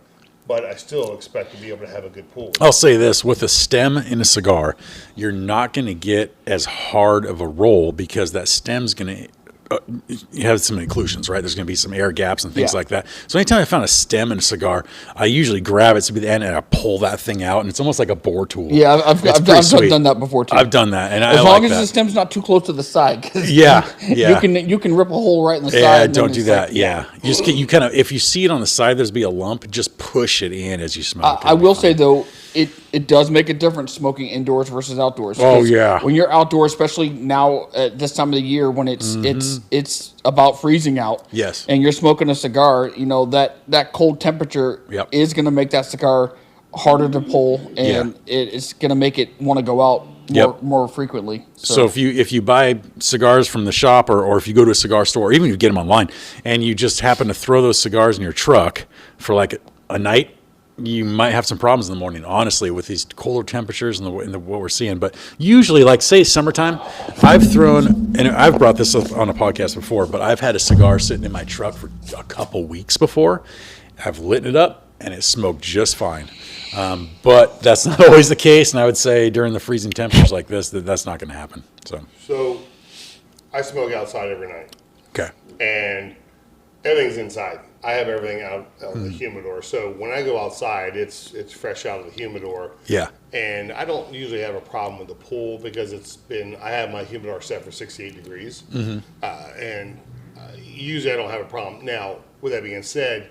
D: but I still expect to be able to have a good pull.
B: I'll say this, with a stem in a cigar, you're not going to get as hard of a roll because that stem's going to have some occlusions, right? There's going to be some air gaps and things
C: Yeah.
B: like that. So anytime I found a stem in a cigar, I usually grab it to the end and I pull that thing out, and it's almost like a bore tool.
C: Yeah, I've done that before too.
B: I've done that, and
C: as
B: I
C: long
B: like
C: as
B: that.
C: the stem's not too close to the side. 'Cause
B: Yeah, yeah.
C: You can rip a hole right in the side.
B: Yeah,
C: and then
B: don't do
C: it's
B: that.
C: like-
B: Yeah, you just you kind of, if you see it on the side, there's be a lump, just push it in as you smoke.
C: I will say though, it does make a difference smoking indoors versus outdoors.
B: Oh,
C: 'Cause
B: yeah.
C: when you're outdoors, especially now at this time of the year when it's about freezing out.
B: Yes.
C: And you're smoking a cigar, that cold temperature
B: Yep.
C: is going to make that cigar harder to pull, and it's going to make it want to go out more frequently.
B: So if you buy cigars from the shop, or if you go to a cigar store, or even if you get them online, and you just happen to throw those cigars in your truck for like a night, you might have some problems in the morning, honestly, with these colder temperatures and what we're seeing. But usually, like say summertime, I've thrown, and I've brought this up on a podcast before, but I've had a cigar sitting in my truck for a couple weeks before. I've lit it up and it smoked just fine. But that's not always the case, and I would say during the freezing temperatures like this, that's not going to happen.
D: So I smoke outside every night,
B: Okay.
D: and everything's inside. I have everything out of the humidor. So when I go outside, it's fresh out of the humidor.
B: Yeah.
D: And I don't usually have a problem with the pool because I have my humidor set for 68 degrees. And usually I don't have a problem. Now, with that being said,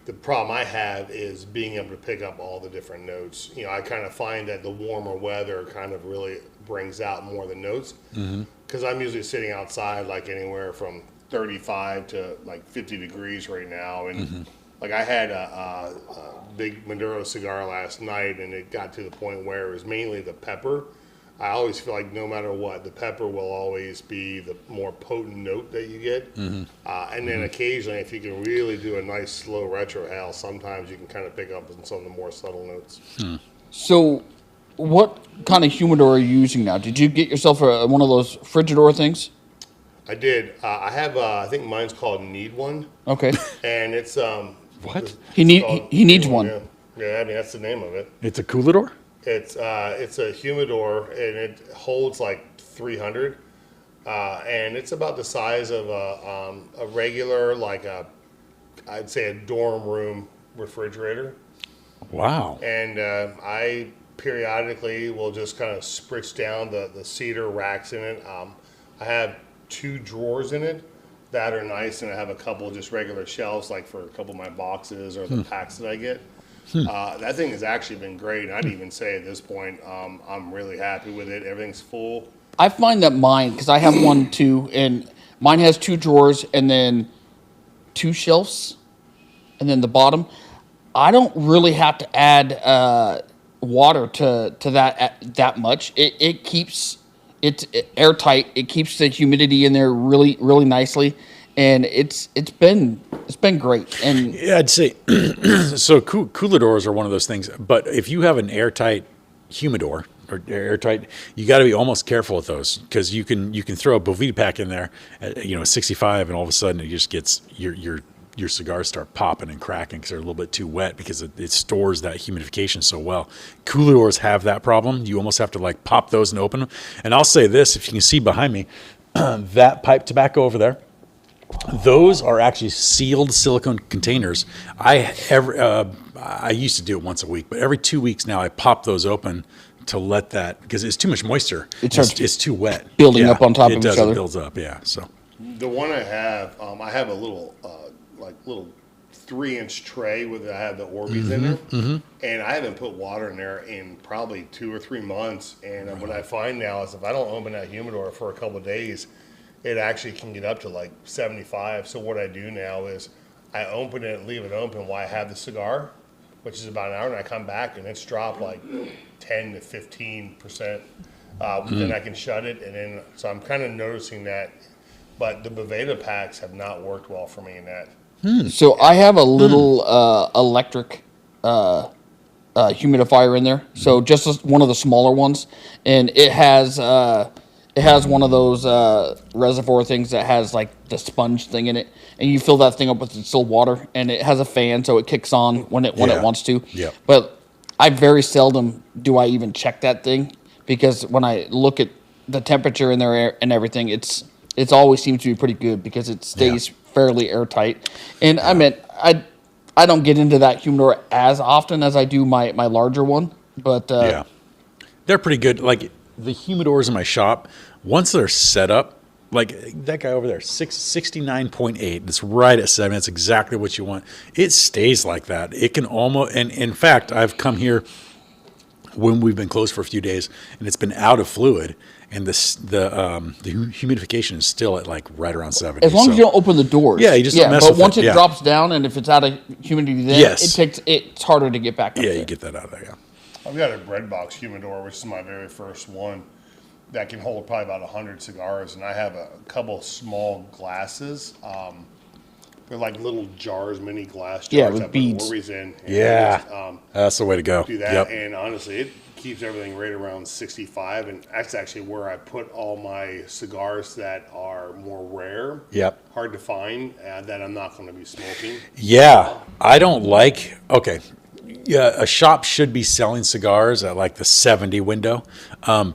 D: the problem I have is being able to pick up all the different notes. I kind of find that the warmer weather kind of really brings out more of the notes. Because I'm usually sitting outside like anywhere from 35 to like 50 degrees right now, and like I had a big Maduro cigar last night, and it got to the point where it was mainly the pepper. I always feel like no matter what, the pepper will always be the more potent note that you get. And then occasionally, if you can really do a nice slow retrohale, sometimes you can kind of pick up on some of the more subtle notes.
C: So, what kind of humidor are you using now? Did you get yourself one of those Frigidor things?
D: I did. I have. I think mine's called Need One,
C: Okay.
D: and it's
B: What?
C: He needs one.
D: Yeah, I mean that's the name of it.
B: It's a coolador?
D: It's a humidor, and it holds like 300, and it's about the size of a regular, like I'd say a dorm room refrigerator.
B: Wow.
D: And I periodically will just kind of spritz down the cedar racks in it. I have 2 drawers in it that are nice, and I have a couple just regular shelves, like for a couple of my boxes or the packs that I get. That thing has actually been great. I'd even say at this point, I'm really happy with it. Everything's full.
C: I find that mine, because I have one too, and mine has 2 drawers and then 2 shelves, and then the bottom. I don't really have to add water to that much. It keeps it airtight. It keeps the humidity in there really, really nicely, and it's been great. And
B: Yeah, I'd say so. Cooladors are one of those things. But if you have an airtight humidor or airtight, you got to be almost careful with those, because you can throw a Bovita pack in there, at, 65, and all of a sudden it just gets your cigars start popping and cracking because they're a little bit too wet, because it stores that humidification so well. Cooladors have that problem. You almost have to like pop those and open them. And I'll say this, if you can see behind me, that pipe tobacco over there, those are actually sealed silicone containers. I used to do it once a week, but every 2 weeks now I pop those open to let that, because it's too much moisture. It's too wet.
C: building up on top of each other.
B: It builds up, yeah. So
D: The one I have a little little 3-inch tray with I have the Orbeez in there, and I haven't put water in there in probably 2 or 3 months. And what I find now is if I don't open that humidor for a couple of days, it actually can get up to like 75. So what I do now is I open it, leave it open while I have the cigar, which is about an hour, and I come back and it's dropped like 10 to 15%. Then I can shut it, and then so I'm kind of noticing that. But the Boveda packs have not worked well for me in that.
C: So I have a little electric humidifier in there. So just one of the smaller ones, and it has one of those reservoir things that has like the sponge thing in it, and you fill that thing up with distilled water, and it has a fan, so it kicks on when it wants to.
B: Yeah.
C: But I very seldom do I even check that thing, because when I look at the temperature in there and everything, it's always seems to be pretty good because it stays fairly airtight. And I mean, I don't get into that humidor as often as I do my larger one, but
B: Yeah. They're pretty good. Like the humidors in my shop, once they're set up, like that guy over there, 69.8. It's right at 7. That's exactly what you want. It stays like that. It can almost, and in fact, I've come here when we've been closed for a few days and it's been out of fluid, and the humidification is still at like right around 70.
C: as long as you don't open the doors.
B: Yeah, you just don't mess
C: but
B: with
C: once
B: it,
C: it
B: yeah.
C: drops down, and if it's out of humidity, then it's harder to get back up
B: Yeah,
C: there.
B: you get that out of there, yeah.
D: I've got a bread box humidor, which is my very first one, that can hold probably about 100 cigars, and I have a couple small glasses. They're like little jars, mini glass jars.
C: Yeah, with
D: I put
C: beads.
D: Orbeez in. And
B: Yeah.
D: I just,
B: That's the way to go.
D: do that,
B: Yep.
D: and honestly, it keeps everything right around 65, and that's actually where I put all my cigars that are more rare,
B: Yep.
D: hard to find, that I'm not going to be smoking.
B: Yeah, I don't like. Okay, yeah, a shop should be selling cigars at like the 70 window.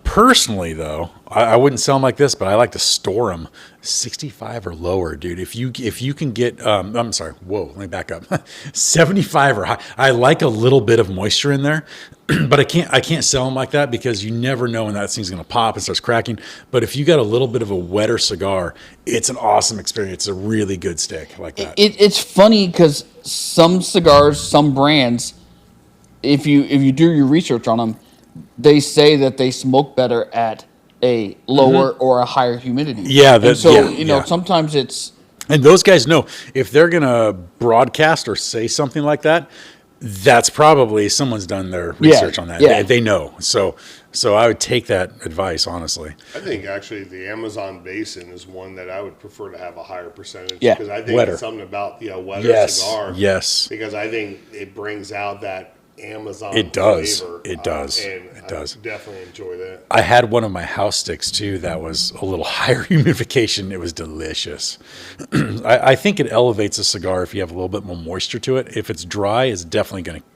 B: Personally, though, I wouldn't sell them like this, but I like to store them 65 or lower, dude. If you can get, I'm sorry, whoa, let me back up. 75 or high. I like a little bit of moisture in there, but I can't sell them like that because you never know when that thing's gonna pop and starts cracking. But if you got a little bit of a wetter cigar, it's an awesome experience. It's a really good stick like that.
C: It's funny because some cigars, some brands, if you do your research on them, they say that they smoke better at a lower or a higher humidity.
B: Yeah,
C: and
B: that-
C: so
B: yeah,
C: you know
B: yeah.
C: sometimes it's
B: And those guys know if they're going to broadcast or say something like that, that's probably someone's done their research on that.
C: yeah.
B: They know. So I would take that advice, honestly.
D: I think actually the Amazon Basin is one that I would prefer to have a higher percentage.
C: Yeah.
D: Because I think
B: Wetter.
D: it's something about wetter
B: Yes.
D: cigar.
B: Yes.
D: Because I think it brings out that Amazon
B: It does.
D: flavor.
B: It does.
D: And
B: It does.
D: I definitely enjoy that.
B: I had one of my house sticks too that was a little higher humidification. It was delicious. I think it elevates a cigar if you have a little bit more moisture to it. If it's dry, it's definitely going to,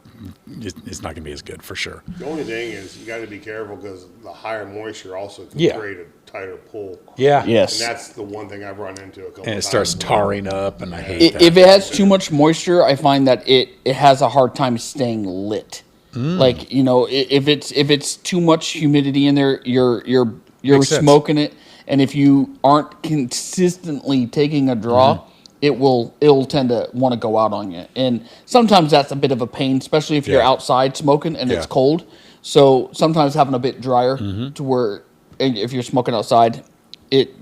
B: it's not going to be as good for sure.
D: The only thing is you got to be careful because the higher moisture also can
B: Yeah.
D: create a tighter pull.
B: Yeah.
C: yes.
D: And that's the one thing I've run into a couple
B: And it
D: times.
B: starts tarring up, and I hate that.
C: If it has too much moisture, I find that it has a hard time staying lit. Like if it's too much humidity in there, you're
B: Makes sense.
C: smoking it, and if you aren't consistently taking a draw, it'll tend to want to go out on you. And sometimes that's a bit of a pain, especially if you're
B: Yeah.
C: outside smoking and it's
B: Yeah.
C: cold. So sometimes having a bit drier to where if you're smoking outside, it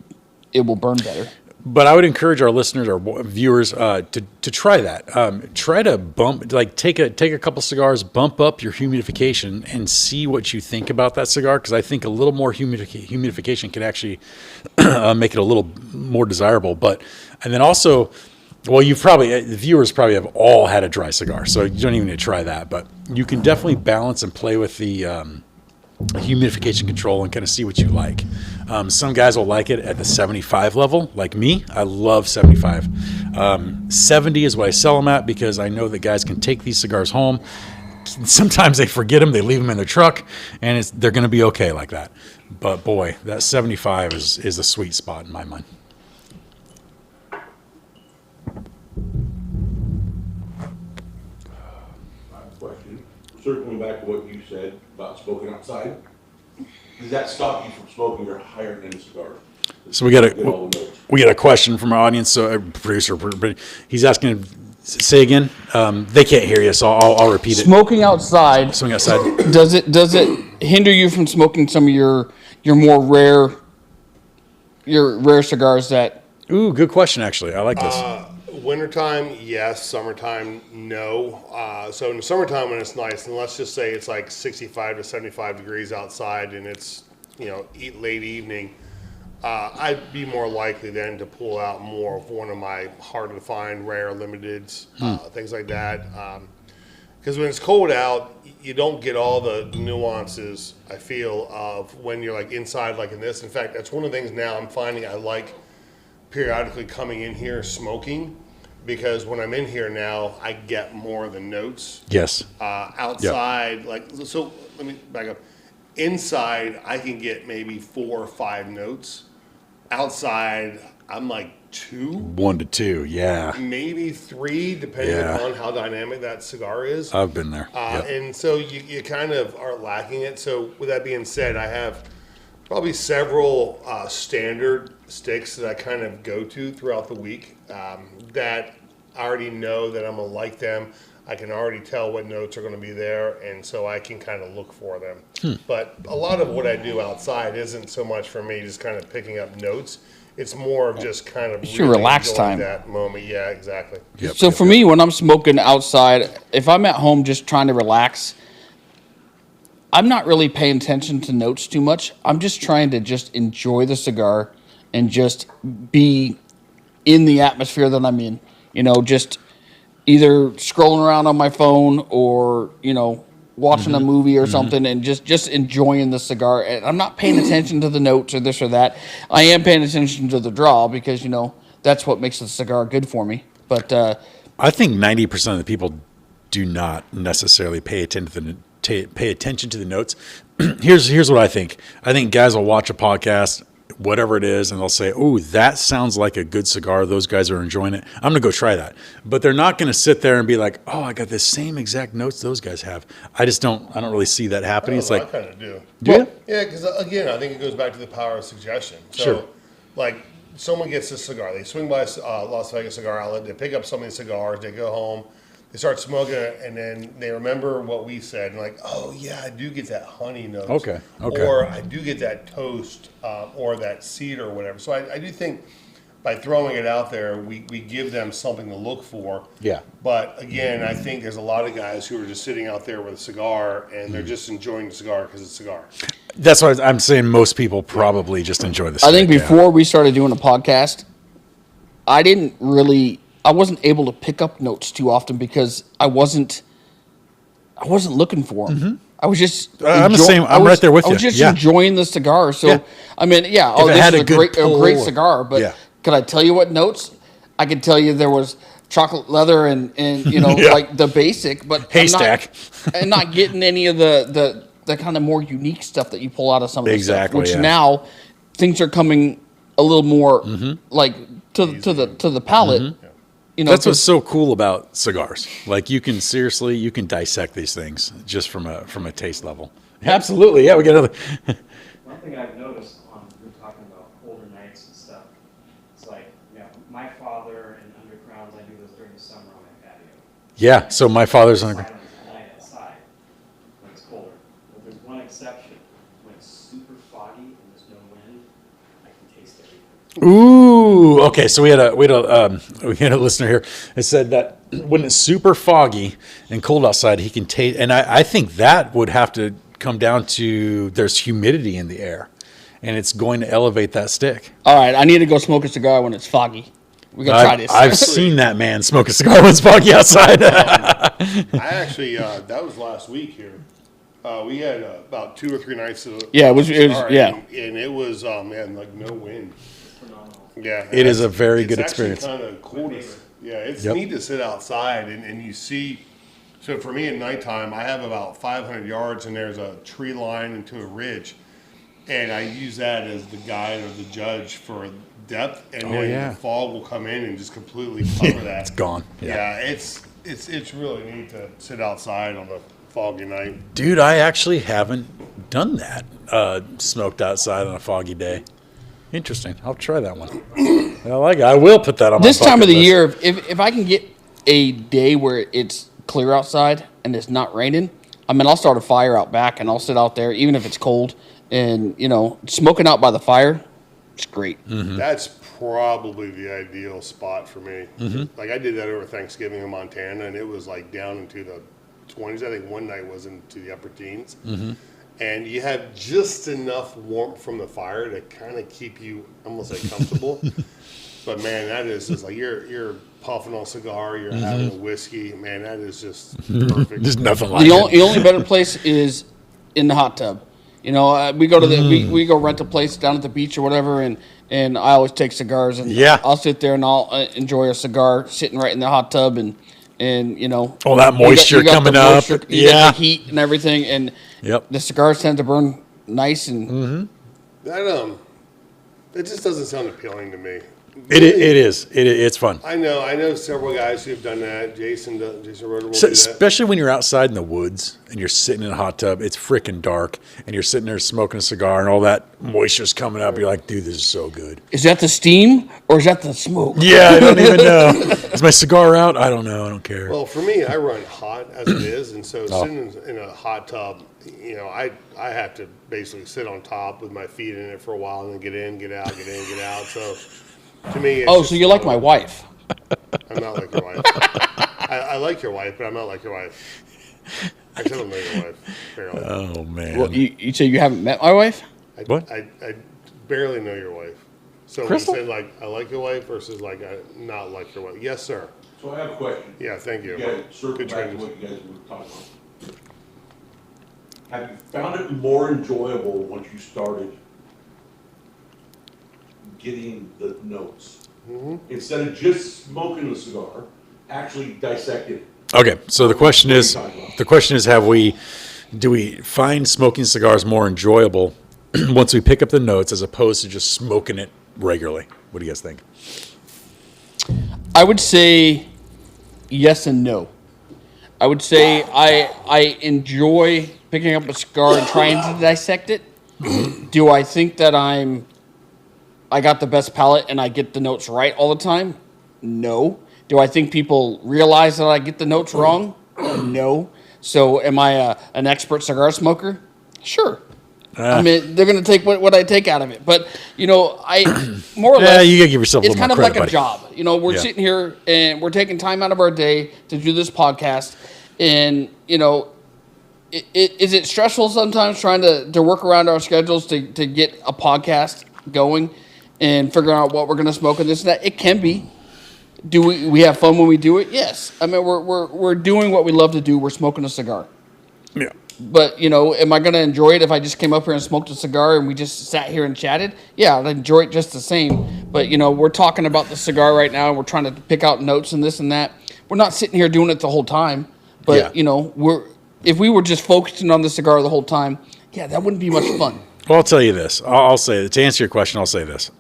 C: will burn better.
B: But I would encourage our listeners, our viewers, to try that. Try to take a couple cigars, bump up your humidification, and see what you think about that cigar. Because I think a little more humidification can actually make it a little more desirable. And then also, well, the viewers probably have all had a dry cigar, so you don't even need to try that. But you can definitely balance and play with the humidification control and kind of see what you like. Some guys will like it at the 75 level, like me. I love 75. 70 is what I sell them at because I know that guys can take these cigars home. Sometimes they forget them, they leave them in their truck, and they're going to be okay like that. But boy, that 75 is a sweet spot in my mind.
E: Question. Circling back to what you said about smoking outside, does that stop you from smoking your higher end cigars?
B: So we got
E: Get all the notes.
B: a question from our audience. So producer, he's asking, say again. They can't hear you, so I'll repeat it.
C: Smoking outside,
B: Swing outside.
C: does it hinder you from smoking some of your more rare cigars that
B: Ooh, good question. Actually, I like this.
D: wintertime, yes. Summertime, no. So in the summertime when it's nice, and let's just say it's like 65 to 75 degrees outside and it's, late evening, I'd be more likely then to pull out more of one of my hard to find, rare, limiteds, things like that. Because when it's cold out, you don't get all the nuances, I feel, of when you're like inside like in this. In fact, that's one of the things now I'm finding I like periodically coming in here smoking, because when I'm in here now, I get more of the notes.
B: Yes.
D: Outside, so let me back up. Inside, I can get maybe 4 or 5 notes. Outside, I'm like 2.
B: 1 to 2, yeah.
D: Maybe 3, depending on how dynamic that cigar is.
B: I've been there. Yep.
D: And so you kind of are lacking it. So with that being said, I have probably several standard sticks that I kind of go to throughout the week that I already know that I'm going to like them. I can already tell what notes are going to be there, and so I can kind of look for them. But a lot of what I do outside isn't so much for me just kind of picking up notes. It's more of just kind of
F: It's your relax
D: enjoying
F: time.
D: that moment. Yeah, exactly.
F: So for me, when I'm smoking outside, if I'm at home just trying to relax, I'm not really paying attention to notes too much. I'm just trying to just enjoy the cigar and just be in the atmosphere that I'm in. Just either scrolling around on my phone or, watching a movie or something and just enjoying the cigar. And I'm not paying attention to the notes or this or that. I am paying attention to the draw because, that's what makes the cigar good for me. But
B: I think 90% of the people do not necessarily pay attention to the notes. Here's what I think. I think guys will watch a podcast, whatever it is, and they'll say, "Oh, that sounds like a good cigar. Those guys are enjoying it. I'm going to go try that." But they're not going to sit there and be like, "Oh, I got the same exact notes those guys have." I don't really see that happening. It's
D: I
B: like,
D: kind of do.
B: do you?
D: Yeah, because again, I think it goes back to the power of suggestion. So,
B: Sure.
D: like, someone gets a cigar, they swing by Las Vegas Cigar Outlet, they pick up some of these cigars, they go home, they start smoking it, and then they remember what we said, and like, oh yeah, I do get that honey note.
B: Okay.
D: Or I do get that toast, or that cedar or whatever. So I do think by throwing it out there, we give them something to look for.
B: Yeah.
D: But again, I think there's a lot of guys who are just sitting out there with a cigar, and they're just enjoying the cigar because it's a cigar.
B: That's why I'm saying most people probably just enjoy the
F: I think
B: stick, yeah.
F: before we started doing a podcast, I wasn't able to pick up notes too often because I wasn't looking for them. I was just.
B: I'm the same. I'm right there with
F: I was
B: you.
F: just
B: Yeah.
F: enjoying the cigar. So
B: Yeah.
F: I mean, yeah.
B: If it
F: This
B: had
F: is
B: a
F: a
B: good
F: great
B: pull,
F: cigar. But
B: yeah.
F: could I tell you what notes? I could tell you there was chocolate leather and
B: Yeah.
F: like the basic, but
B: Haystack.
F: I'm not getting any of the kind of more unique stuff that you pull out of some of the stuff.
B: Exactly,
F: Which
B: yeah.
F: now things are coming a little more like to the palate.
B: That's what's so cool about cigars. Like you can dissect these things just from a taste level. Absolutely, yeah. We got another.
G: One thing I've noticed we're talking about colder nights and stuff. It's like, my father and undergrounds, I do this during the summer on my patio.
B: Yeah. So my father's on.
G: Silence at night outside when it's colder. But there's one exception. When it's super foggy and there's no wind, I can taste everything.
B: Ooh. Okay. So we had a listener here. It said that when it's super foggy and cold outside, he can taste. And I think that would have to come down to there's humidity in the air, and it's going to elevate that stick.
F: All right, I need to go smoke a cigar when it's foggy. We gotta try this.
B: I've seen that man smoke a cigar when it's foggy outside.
D: I actually, that was last week here. We had about 2 or 3 nights of
F: Yeah, it was
D: cigar,
F: yeah.
D: and it was man, like no wind.
G: Phenomenal.
D: Yeah,
B: It is a very good experience.
D: It's actually kind of cool. Yeah, it's
B: Yep.
D: neat to sit outside and you see. So for me at nighttime, I have about 500 yards and there's a tree line into a ridge, and I use that as the guide or the judge for depth. And then
B: yeah.
D: the fog will come in and just completely cover that.
B: It's gone.
D: Yeah, it's really neat to sit outside on a foggy night.
B: Dude, I actually haven't done that. Smoked outside on a foggy day. Interesting. I'll try that one. I like it. I will put that on my
F: This time of
B: bucket
F: the
B: list.
F: year, if I can get a day where it's clear outside and it's not raining, I'll start a fire out back and I'll sit out there, even if it's cold, and smoking out by the fire. It's great.
D: That's probably the ideal spot for me.
B: Mm-hmm.
D: Like I did that over Thanksgiving in Montana, and it was like down into the 20s. I think one night was into the upper teens.
B: Mm-hmm.
D: And you have just enough warmth from the fire to kind of keep you almost like comfortable. But man, that is just like you're puffing on a cigar, you're having a whiskey. Man, that is just perfect.
B: There's nothing like
F: The
B: it.
F: only better place is in the hot tub. You know, we go to we go rent a place down at the beach or whatever, and I always take cigars, and
B: Yeah.
F: I'll sit there and I'll enjoy a cigar sitting right in the hot tub, and you know,
B: Oh, that moisture
F: you got
B: coming
F: the
B: up.
F: moisture, you
B: Yeah.
F: got the heat and everything, and
B: Yep.
F: the cigars tend to burn nice and
D: That it just doesn't sound appealing to me.
B: It is. It's fun.
D: I know several guys who have done that. Jason Roeder will
B: So,
D: do that.
B: especially when you're outside in the woods and you're sitting in a hot tub, it's freaking dark, and you're sitting there smoking a cigar, and all that moisture's coming up. You're like, dude, this is so good.
F: is that the steam or is that the smoke?
B: Yeah, I don't even know. Is my cigar out? I don't know. I don't care.
D: Well, for me, I run hot as it is, and so sitting in a hot tub, you know, I have to basically sit on top with my feet in it for a while, and then get in, get out, get in, get out. So to me, it's
F: Oh,
D: just
F: so you like my wife?
D: I'm not like your wife. I like your wife, but I'm not like your wife. Actually, I don't know your wife, barely.
B: Oh man.
F: Well, you say you haven't met my wife?
B: What?
D: I barely know your wife. So
B: Crystal?
D: when you say like I like your wife versus like I not like your wife. Yes, sir.
E: So I have a question.
D: Yeah, thank you.
E: You guys circle
D: Good
E: back to
D: transition.
E: what you guys were talking about. Have you found it more enjoyable once you started getting the notes? Instead of just smoking the cigar, actually dissecting it?
B: Okay, so the question is, do we find smoking cigars more enjoyable once we pick up the notes as opposed to just smoking it regularly? What do you guys think?
F: I would say yes and no. I would say I enjoy picking up a cigar and trying to dissect it. Do I think that I got the best palate and I get the notes right all the time? No. Do I think people realize that I get the notes wrong? No. So am I an expert cigar smoker? Sure. I mean, they're going to take what I take out of it. But, you know, I more or
B: Yeah,
F: less,
B: you gotta give yourself a
F: it's
B: little
F: kind
B: more
F: of like
B: credit,
F: a job. You know, we're
B: Yeah.
F: sitting here and we're taking time out of our day to do this podcast. And, you know, is it stressful sometimes trying to work around our schedules to get a podcast going and figuring out what we're going to smoke and this and that? It can be. Do we have fun when we do it? Yes. I mean, we're doing what we love to do. We're smoking a cigar.
B: Yeah.
F: But, you know, am I going to enjoy it if I just came up here and smoked a cigar and we just sat here and chatted? Yeah, I'd enjoy it just the same. But, you know, we're talking about the cigar right now. And we're trying to pick out notes and this and that. We're not sitting here doing it the whole time. But,
B: Yeah.
F: you know, if we were just focusing on the cigar the whole time, yeah, that wouldn't be much fun.
B: Well, I'll tell you this. I'll say, to answer your question, I'll say this.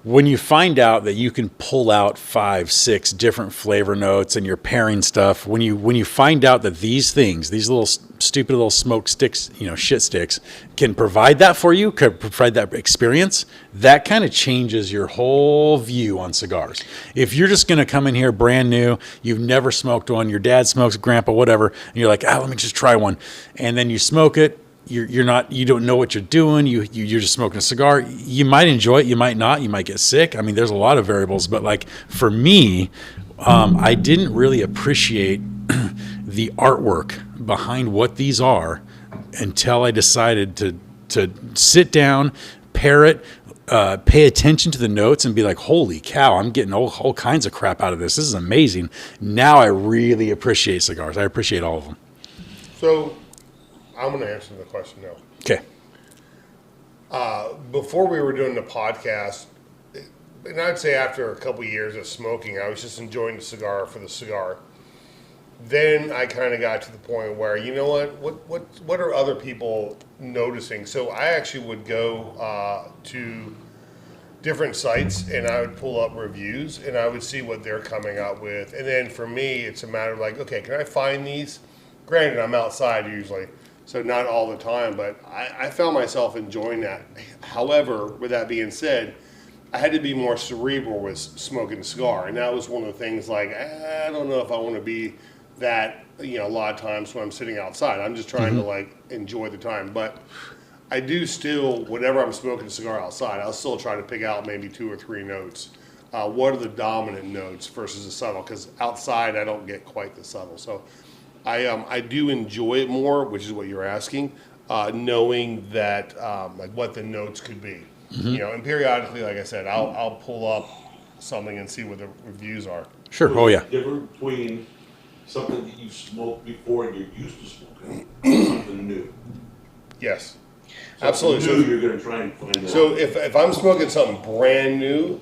B: When you find out that you can pull out 5, 6 different flavor notes and you're pairing stuff, when you find out that these things, these little stupid little smoke sticks, you know, shit sticks, can provide that for you, can provide that experience, that kind of changes your whole view on cigars. If you're just going to come in here brand new, you've never smoked one, your dad smokes, grandpa, whatever, and you're like, let me just try one, and then you smoke it. You don't know what you're doing. You're just smoking a cigar. You might enjoy it. You might not. You might get sick. I mean, there's a lot of variables. But like for me, I didn't really appreciate the artwork behind what these are until I decided to sit down, pair it, pay attention to the notes, and be like, holy cow, I'm getting all kinds of crap out of this. This is amazing. Now I really appreciate cigars. I appreciate all of them.
D: So I'm going to answer the question now.
B: Okay.
D: Before we were doing the podcast, and I'd say after a couple years of smoking, I was just enjoying the cigar for the cigar. Then I kind of got to the point where, you know what are other people noticing? So I actually would go to different sites and I would pull up reviews and I would see what they're coming up with. And then for me, it's a matter of like, okay, can I find these? Granted, I'm outside usually, so not all the time, but I found myself enjoying that. However, with that being said, I had to be more cerebral with smoking a cigar. And that was one of the things like, I don't know if I want to be that, you know, a lot of times when I'm sitting outside. I'm just trying to like enjoy the time. But I do still, whenever I'm smoking a cigar outside, I'll still try to pick out maybe 2 or 3 notes. What are the dominant notes versus the subtle? Because outside I don't get quite the subtle. So I do enjoy it more, which is what you're asking, knowing that like what the notes could be. You know, and periodically, like I said, I'll pull up something and see what the reviews are.
B: Sure.
E: So
B: Oh
E: is
B: yeah.
E: the difference between something that you smoked before and you're used to smoking and something new.
D: Yes,
E: Something
D: absolutely.
E: new, you're gonna try and find out.
D: So if I'm smoking something brand new,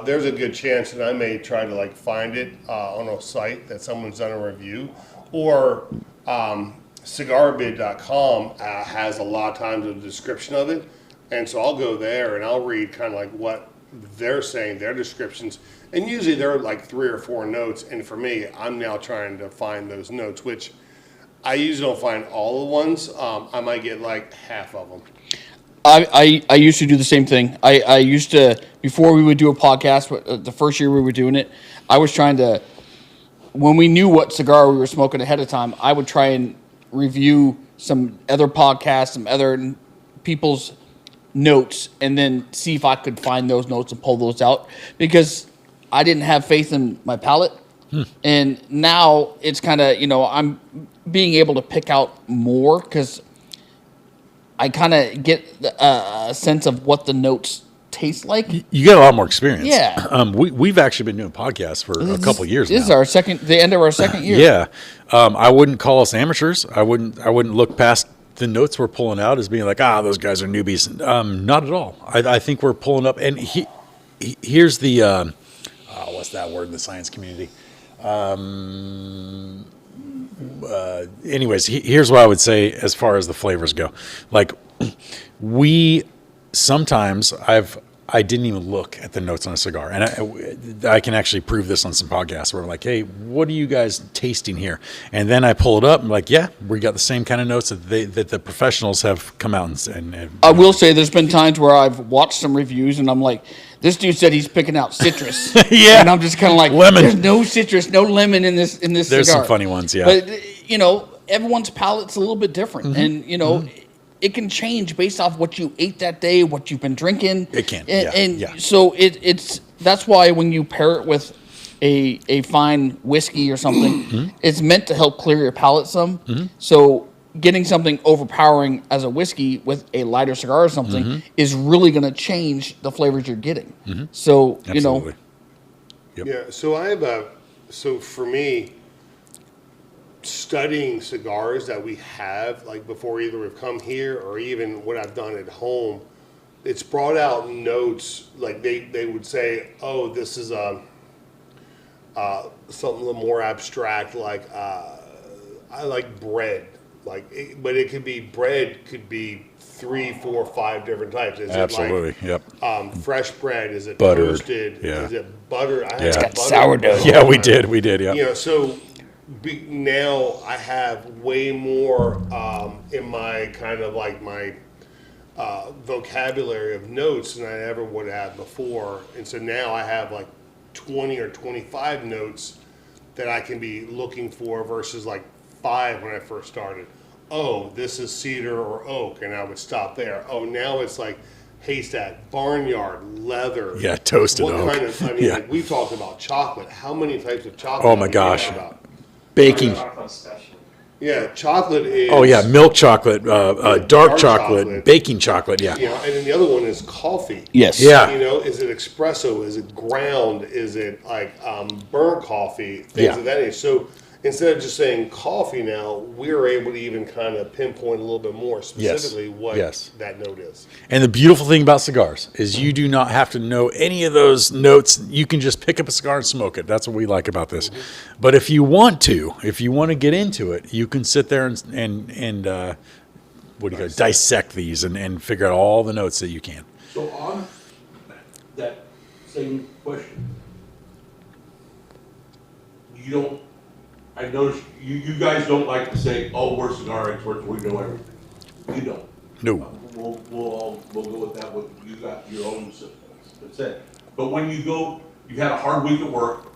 D: there's a good chance that I may try to like find it on a site that someone's done a review, or cigarbid.com has a lot of times a description of it, and so I'll go there and I'll read kind of like what they're saying, their descriptions, and usually there are like 3 or 4 notes, and for me, I'm now trying to find those notes, which I usually don't find all the ones. I might get like half of them.
F: I used to do the same thing. I used to, before we would do a podcast, the first year we were doing it, I was trying to, when we knew what cigar we were smoking ahead of time, I would try and review some other podcasts, some other people's notes, and then see if I could find those notes and pull those out, because I didn't have faith in my palate. And now it's kind of, I'm being able to pick out more because I kind of get a sense of what the notes taste like.
B: You get a lot more experience.
F: Yeah.
B: We've actually been doing podcasts for a couple of years now.
F: This is our the end of our second year.
B: Yeah. I wouldn't call us amateurs. I wouldn't look past the notes we're pulling out as being like, those guys are newbies. Not at all. I think we're pulling up, and here's the, what's that word in the science community? Anyways, here's what I would say as far as the flavors go. Like, sometimes I didn't even look at the notes on a cigar, and I can actually prove this on some podcasts where I'm like, hey, what are you guys tasting here? And then I pull it up and I'm like, yeah, we got the same kind of notes that the professionals have come out and
F: I will say there's been times where I've watched some reviews and I'm like, this dude said he's picking out citrus.
B: Yeah.
F: And I'm just kind of like,
B: Lemon.
F: there's no citrus, no lemon in this
B: There's
F: cigar.
B: some funny ones, yeah.
F: But, everyone's palate's a little bit different. And, it can change based off what you ate that day, what you've been drinking.
B: It can,
F: And
B: yeah.
F: so it's that's why when you pair it with a fine whiskey or something, it's meant to help clear your palate some. So getting something overpowering as a whiskey with a lighter cigar or something is really going to change the flavors you're getting. So,
B: Absolutely. Yep.
D: Yeah, so for me, studying cigars that we have, like before either we've come here or even what I've done at home, it's brought out notes, like they would say, oh, this is something a little more abstract, like I like bread. But it could be bread, could be 3, 4, 5 different types. Is
B: Absolutely.
D: it
B: Yep.
D: like fresh bread? Is it
B: Buttered,
D: toasted?
B: yeah.
D: Is it butter? I
B: Yeah.
D: had
B: It's got
D: butter
F: sourdough.
B: Yeah, we did. Yeah.
D: So now I have way more in my kind of like my vocabulary of notes than I ever would have before. And so now I have like 20 or 25 notes that I can be looking for versus like 5 when I first started. Oh, this is cedar or oak, and I would stop there. Oh, now it's like haystack, barnyard, leather.
B: Yeah, toasted
D: what
B: oak.
D: Kind of, I mean,
B: Yeah.
D: like we talked about chocolate. How many types of chocolate?
B: Oh my
D: have we
B: gosh.
D: talked about?
B: Baking.
G: Chocolate special.
D: Yeah, chocolate is.
B: Oh yeah, milk chocolate, dark
D: dark
B: chocolate,
D: chocolate.
B: baking chocolate. Yeah.
D: You know, and then the other one is coffee.
F: Yes.
B: Yeah.
D: You know, is it espresso? Is it ground? Is it like burnt coffee? Things
B: Yeah.
D: of that nature. So instead of just saying coffee now, we're able to even kind of pinpoint a little bit more specifically what
B: Yes.
D: that note is.
B: And the beautiful thing about cigars is you do not have to know any of those notes. You can just pick up a cigar and smoke it. That's what we like about this. But if you want to get into it, you can sit there and what do you call dissect these and figure out all the notes that you can.
E: So on that same question, I noticed you guys don't like to say, oh, we're cigar experts, we know everything. You don't.
B: No.
E: We'll go with that, you got your own that's it. But when you had a hard week at work,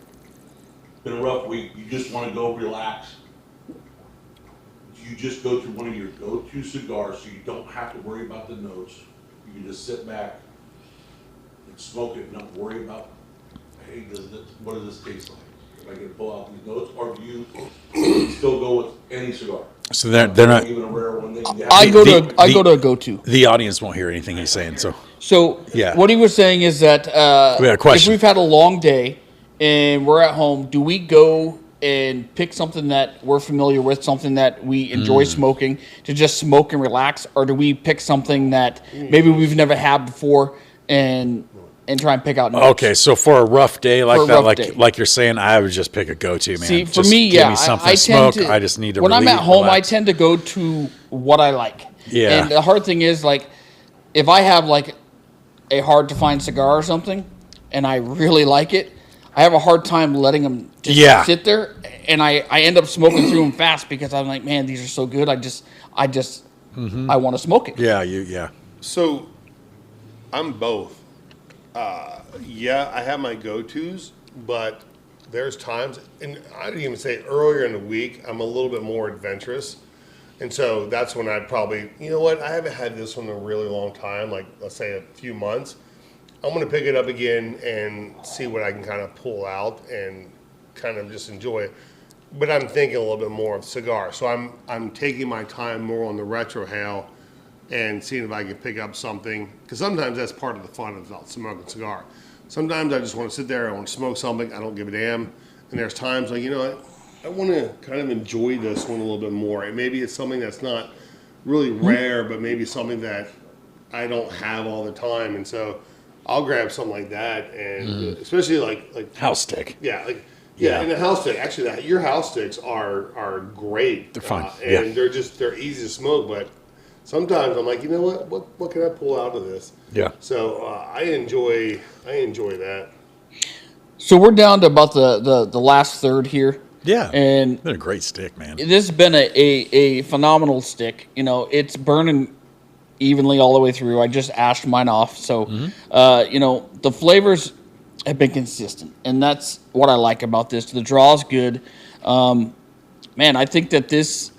E: been a rough week, you just want to go relax. Do you just go to one of your go-to cigars so you don't have to worry about the notes. You can just sit back and smoke it and not worry about, hey, what does this taste like? Am I going to pull out these notes? Or do you still go with any cigar?
B: So they're not.
E: Even a rare one that you have.
F: I go to a go-to.
B: The audience won't hear anything he's saying.
F: So
B: Yeah.
F: what he was saying is that
B: We got a
F: if
B: question.
F: we've had a long day and we're at home, do we go and pick something that we're familiar with, something that we enjoy smoking, to just smoke and relax, or do we pick something that maybe we've never had before and try and pick out notes?
B: Okay, so for a rough day like
F: For a
B: that,
F: rough day.
B: like you're saying, I would just pick a go-to, man.
F: See, for
B: Just
F: me,
B: give
F: yeah,
B: me something
F: I
B: to smoke.
F: tend to.
B: I just need to.
F: When I'm at home,
B: relax.
F: I tend to go to what I like.
B: Yeah.
F: And the hard thing is, like, if I have like a hard to find cigar or something, and I really like it, I have a hard time letting them just sit there, and I end up smoking through them fast because I'm like, man, these are so good. I want to smoke it.
B: Yeah.
D: So, I'm both. Yeah, I have my go-tos, but there's times, and I'd even say earlier in the week, I'm a little bit more adventurous. And so that's when I'd probably, you know what, I haven't had this one in a really long time, like let's say a few months. I'm going to pick it up again and see what I can kind of pull out and kind of just enjoy it. But I'm thinking a little bit more of cigar. So I'm taking my time more on the retrohale and seeing if I can pick up something. Because sometimes that's part of the fun of smoking a cigar. Sometimes I just want to sit there, I want to smoke something, I don't give a damn. And there's times like, you know what, I want to kind of enjoy this one a little bit more. And maybe it's something that's not really rare, but maybe something that I don't have all the time. And so I'll grab something like that, and especially like
B: House stick.
D: yeah,
B: Yeah.
D: and the house stick. Actually, your house sticks are great.
B: They're fun,
D: and they're easy to smoke. But sometimes I'm like, you know what can I pull out of this?
B: Yeah.
D: So I enjoy that.
F: So we're down to about the last third here.
B: Yeah.
F: And
B: They're a great stick, man.
F: this has been a phenomenal stick. You know, it's burning evenly all the way through. I just ashed mine off. So, you know, the flavors have been consistent. And that's what I like about this. The draw is good. Man, I think this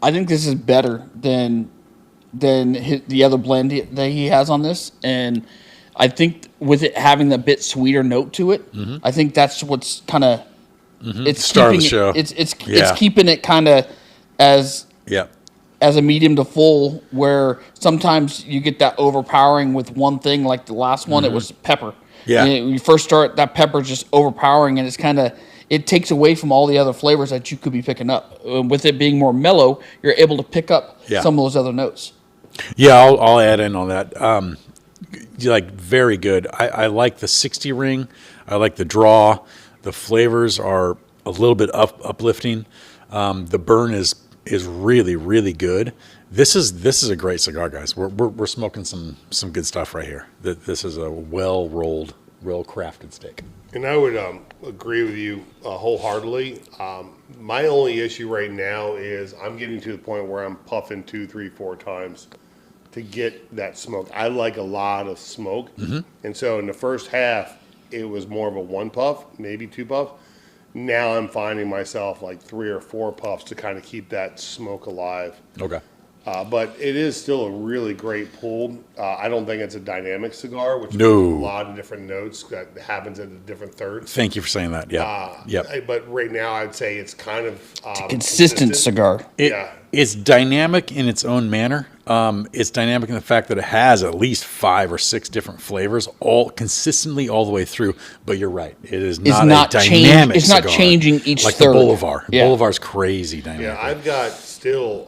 F: is better than the other blend that he has on this. And I think with it having a bit sweeter note to it, I think that's what's kind of it's
B: Star of
F: keeping
B: the show.
F: It's keeping it kind of as a medium to full, where sometimes you get that overpowering with one thing. Like the last one, it was pepper.
B: Yeah.
F: And you first start, that pepper just overpowering, and it's kind of, it takes away from all the other flavors that you could be picking up. With it being more mellow, you're able to pick up some of those other notes.
B: Yeah, I'll add in on that. Like very good. I like the 60 ring. I like the draw. The flavors are a little bit uplifting. The burn is really, really good. This is a great cigar, guys. We're smoking some good stuff right here. This is a well rolled, well crafted steak.
D: And I would agree with you wholeheartedly. My only issue right now is I'm getting to the point where I'm puffing 2, 3, 4 times to get that smoke. I like a lot of smoke, and so in the first half, it was more of a 1 puff, maybe 2 puff. Now I'm finding myself like 3 or 4 puffs to kind of keep that smoke alive.
B: Okay.
D: But it is still a really great pull. I don't think it's a dynamic cigar, which
B: No.
D: is a lot of different notes that happens at the different thirds.
B: Thank you for saying that. Yeah. Yep.
D: But right now, I'd say it's kind of
F: Consistent cigar.
B: It's dynamic in its own manner. It's dynamic in the fact that it has at least 5 or 6 different flavors, all consistently all the way through. But you're right; it is not a dynamic.
F: It's not
B: cigar,
F: changing each
B: like
F: third.
B: the Boulevard.
F: Yeah.
B: Boulevard's crazy dynamic.
D: Yeah,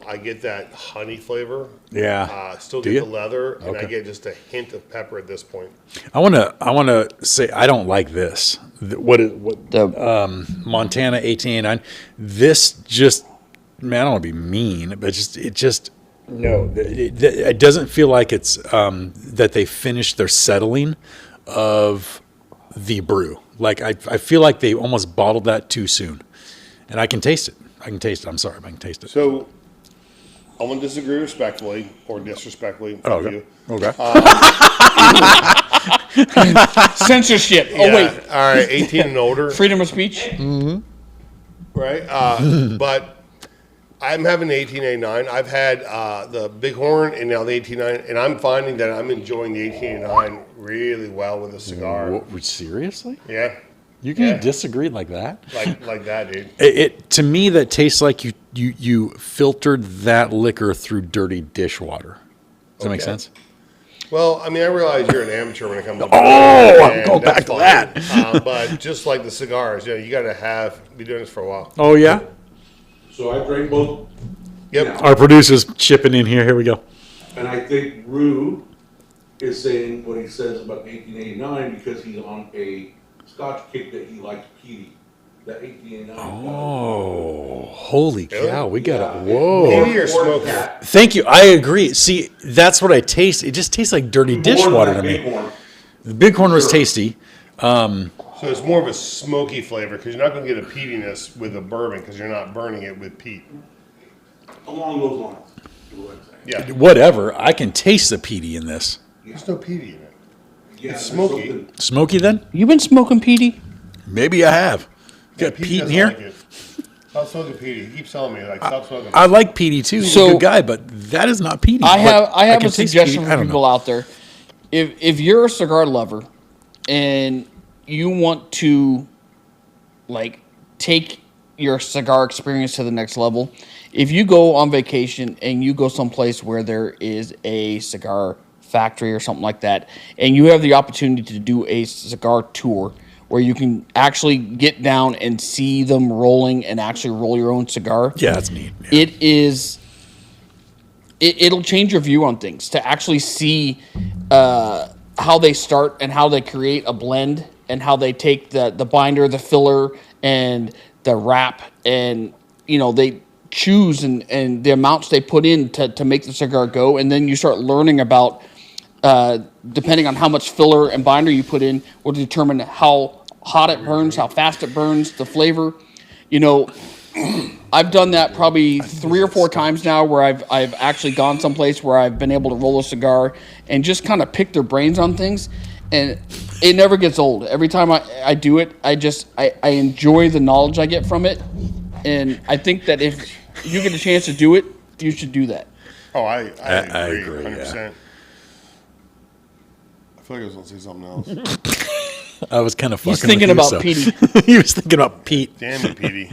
D: I get that honey flavor.
B: Yeah.
D: Still
B: Do
D: get
B: you?
D: the leather, and I
B: Okay.
D: get just a hint of pepper at this point.
B: I want to say I don't like this. Montana 1889. This just, man, I don't want to be mean, but it doesn't feel like it's that they finished their settling of the brew. Like I feel like they almost bottled that too soon, and I can taste it. I'm sorry, but I can taste it.
D: So, I want to disagree respectfully or disrespectfully.
B: Oh,
D: Fuck you.
B: okay.
F: Censorship.
D: Yeah,
F: Oh wait,
D: all right, 18 and older.
F: freedom of speech.
D: Right? But I'm having the 1889. I've had the Bighorn and now the 1889, and I'm finding that I'm enjoying the 1889 really well with a cigar.
B: What, seriously?
D: Yeah,
B: You can
D: Yeah.
B: disagree like that?
D: like that, dude.
B: It to me that tastes like you filtered that liquor through dirty dishwater. Does that make
D: Okay.
B: sense?
D: Well, I mean, I realize you're an amateur when it comes to
B: I'm going back to that.
D: But just like the cigars, you got to be doing this for a while.
B: Oh yeah.
E: So I drank both.
D: Yep.
E: Yeah.
B: Our producer's chipping in here. Here we go.
E: And I think Rue is saying what he says about 1889 because he's on a Scotch kick that he likes peaty. That 1889.
B: Oh, holy cow! We got
E: Yeah.
B: it. Whoa.
D: Peaty or smoky?
B: Thank you. I agree. See, that's what I taste. It just tastes like dirty dishwater to me. The Bighorn was tasty.
D: So it's more of a smoky flavor because you're not going to get a peatiness with a bourbon because you're not burning it with peat.
E: Along those lines. is what I'm saying.
D: Yeah.
B: Whatever. I can taste the peaty in this.
D: There's no peaty in it.
E: Yeah,
D: It's
E: there's
D: smoky.
E: something-
B: Smoky then?
F: You been smoking Petey?
B: Maybe I have. Got
D: Pete
B: peat in
D: doesn't
B: here.
D: like it. Stop smoking peaty. He keeps telling me, stop smoking.
B: I like peaty too. He's a
F: So-
B: good guy, but that is not peaty.
F: I have
B: But
F: I have
B: can
F: a
B: taste
F: suggestion
B: peaty. I
F: for
B: don't
F: people
B: know.
F: out there. If you're a cigar lover and you want to like take your cigar experience to the next level, if you go on vacation and you go someplace where there is a cigar factory or something like that, and you have the opportunity to do a cigar tour where you can actually get down and see them rolling and actually roll your own cigar.
B: Yeah, that's neat. Yeah.
F: It is. It'll change your view on things to actually see how they start and how they create a blend and how they take the binder, the filler, and the wrap, and they choose and the amounts they put in to make the cigar go, and then you start learning about depending on how much filler and binder you put in will determine how hot it burns, how fast it burns, the flavor. I've done that probably 3 or 4 times now where I've actually gone someplace where I've been able to roll a cigar and just kind of pick their brains on things, and it never gets old. Every time I do it, I enjoy the knowledge I get from it, and I think that if you get a chance to do it, you should do that.
D: Oh, I
B: I
D: agree,
B: agree,
D: 100%. I feel like I was going to say something else.
B: I was kind of fucking.
F: He's thinking
B: with you,
F: about
B: so-
F: Petey.
B: He was thinking about Pete.
D: Damn it, Petey.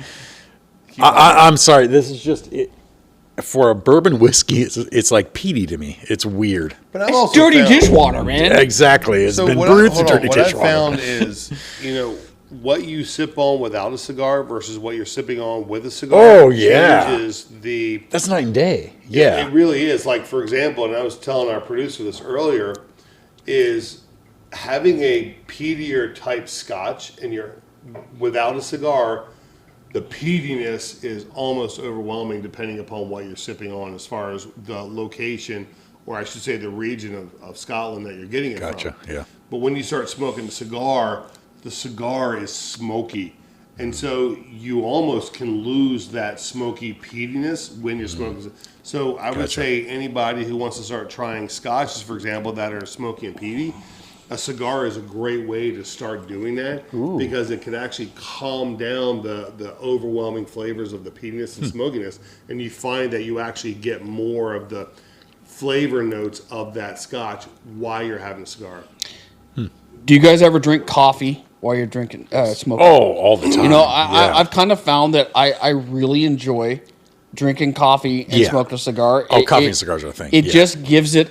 B: I'm sorry. This is just it, for a bourbon whiskey. It's like peaty to me. It's weird.
D: But I've also
F: Dirty
D: found-
F: dishwater, man.
B: Exactly. It's
D: So
B: been
D: what
B: brewed to
D: hold on,
B: dirty
D: what I
B: dishwater.
D: found is, what you sip on without a cigar versus what you're sipping on with a cigar.
B: Oh, yeah.
D: Changes the.
B: That's night and day. Yeah.
D: It really is. Like, for example, and I was telling our producer this earlier, is having a peatier type scotch and you're without a cigar, the peatiness is almost overwhelming depending upon what you're sipping on as far as the location, or I should say the region of Scotland that you're getting it
B: Gotcha.
D: from.
B: Yeah.
D: But when you start smoking the cigar is smoky. And so you almost can lose that smoky peatiness when you're smoking. So I would
B: Gotcha.
D: say anybody who wants to start trying scotches, for example, that are smoky and peaty, a cigar is a great way to start doing that because it can actually calm down the overwhelming flavors of the peatiness and smokiness. And you find that you actually get more of the flavor notes of that scotch while you're having a cigar.
F: Do you guys ever drink coffee while you're drinking smoking?
B: Oh, all the time.
F: I've kind of found that I really enjoy drinking coffee and
B: Yeah.
F: smoking a cigar.
B: Oh, coffee and cigars are a thing.
F: It
B: Yeah.
F: just gives it,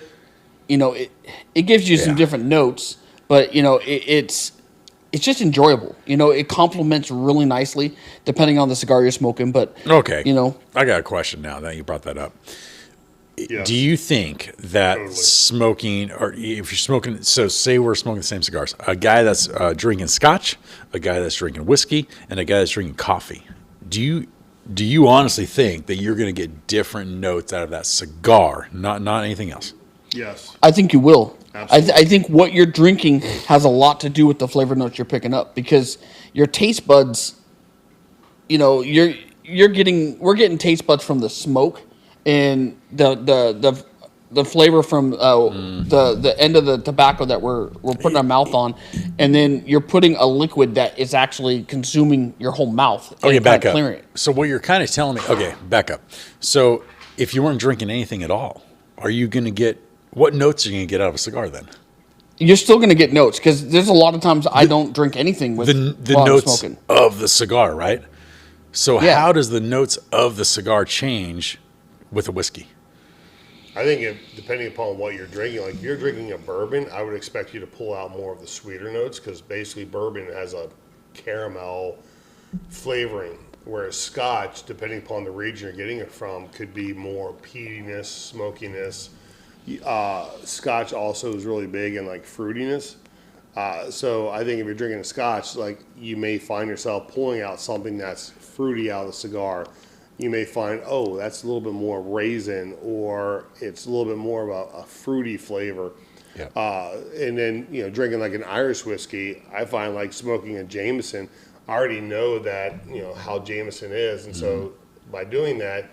F: it gives you some
B: Yeah.
F: different notes, but it's just enjoyable. It complements really nicely depending on the cigar you're smoking. But
B: Okay.
F: you
B: I got a question now that you brought that up.
D: Yes.
B: Do you think that
D: Totally.
B: smoking, or if you're smoking, so say we're smoking the same cigars, a guy that's drinking scotch, a guy that's drinking whiskey, and a guy that's drinking coffee, do you honestly think that you're going to get different notes out of that cigar, not anything else?
D: Yes.
F: I think you will.
D: Absolutely.
F: I think what you're drinking has a lot to do with the flavor notes you're picking up because your taste buds, we're getting taste buds from the smoke and the the flavor from the end of the tobacco that we're putting our mouth on, and then you're putting a liquid that is actually consuming your whole mouth.
B: Okay,
F: and
B: back
F: kinda
B: up.
F: clearing it.
B: So what you're kind of telling me, okay, back up. So if you weren't drinking anything at all, are you going to get, what notes are you going to get out of a cigar then?
F: You're still going to get notes because there's a lot of times I don't drink anything with
B: The
F: while I'm
B: notes
F: smoking.
B: of the cigar, right? So
F: Yeah.
B: how does the notes of the cigar change with a whiskey?
D: I think depending upon what you're drinking, like if you're drinking a bourbon, I would expect you to pull out more of the sweeter notes because basically bourbon has a caramel flavoring, whereas Scotch, depending upon the region you're getting it from, could be more peatiness, smokiness. Scotch also is really big in like fruitiness. So I think if you're drinking a Scotch, like you may find yourself pulling out something that's fruity out of the cigar. You may find, oh, that's a little bit more raisin, or it's a little bit more of a fruity flavor.
B: Yeah.
D: And then, drinking like an Irish whiskey, I find like smoking a Jameson, I already know that, how Jameson is. And so by doing that,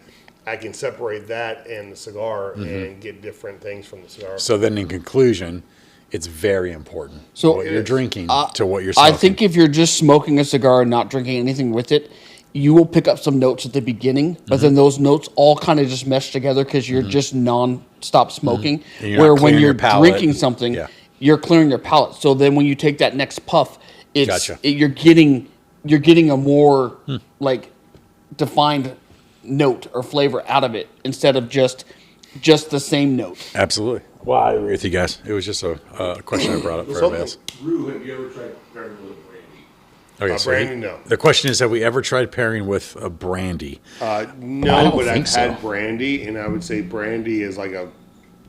D: I can separate that and the cigar and get different things from the cigar.
B: So then in conclusion, it's very important
F: So-
B: what you're drinking to what you're
F: I
B: smoking.
F: think if you're just smoking a cigar and not drinking anything with it, you will pick up some notes at the beginning, but then those notes all kind of just mesh together because you're just non-stop smoking.
B: And you're not
F: Where when
B: clearing
F: you're
B: your palate.
F: drinking something,
B: Yeah.
F: you're clearing your palate. So then when you take that next puff,
B: Gotcha.
F: you're getting a more like defined note or flavor out of it instead of just the same note.
B: Absolutely. Well, I agree with you guys. It was just a question I brought up for everybody else.
E: Rue, have you ever tried pairing with brandy?
B: Okay, so
D: brandy, no.
B: The question is, have we ever tried pairing with a brandy?
D: No,
B: I don't
D: but
B: think
D: I've
B: so.
D: had brandy, and I would say brandy is like a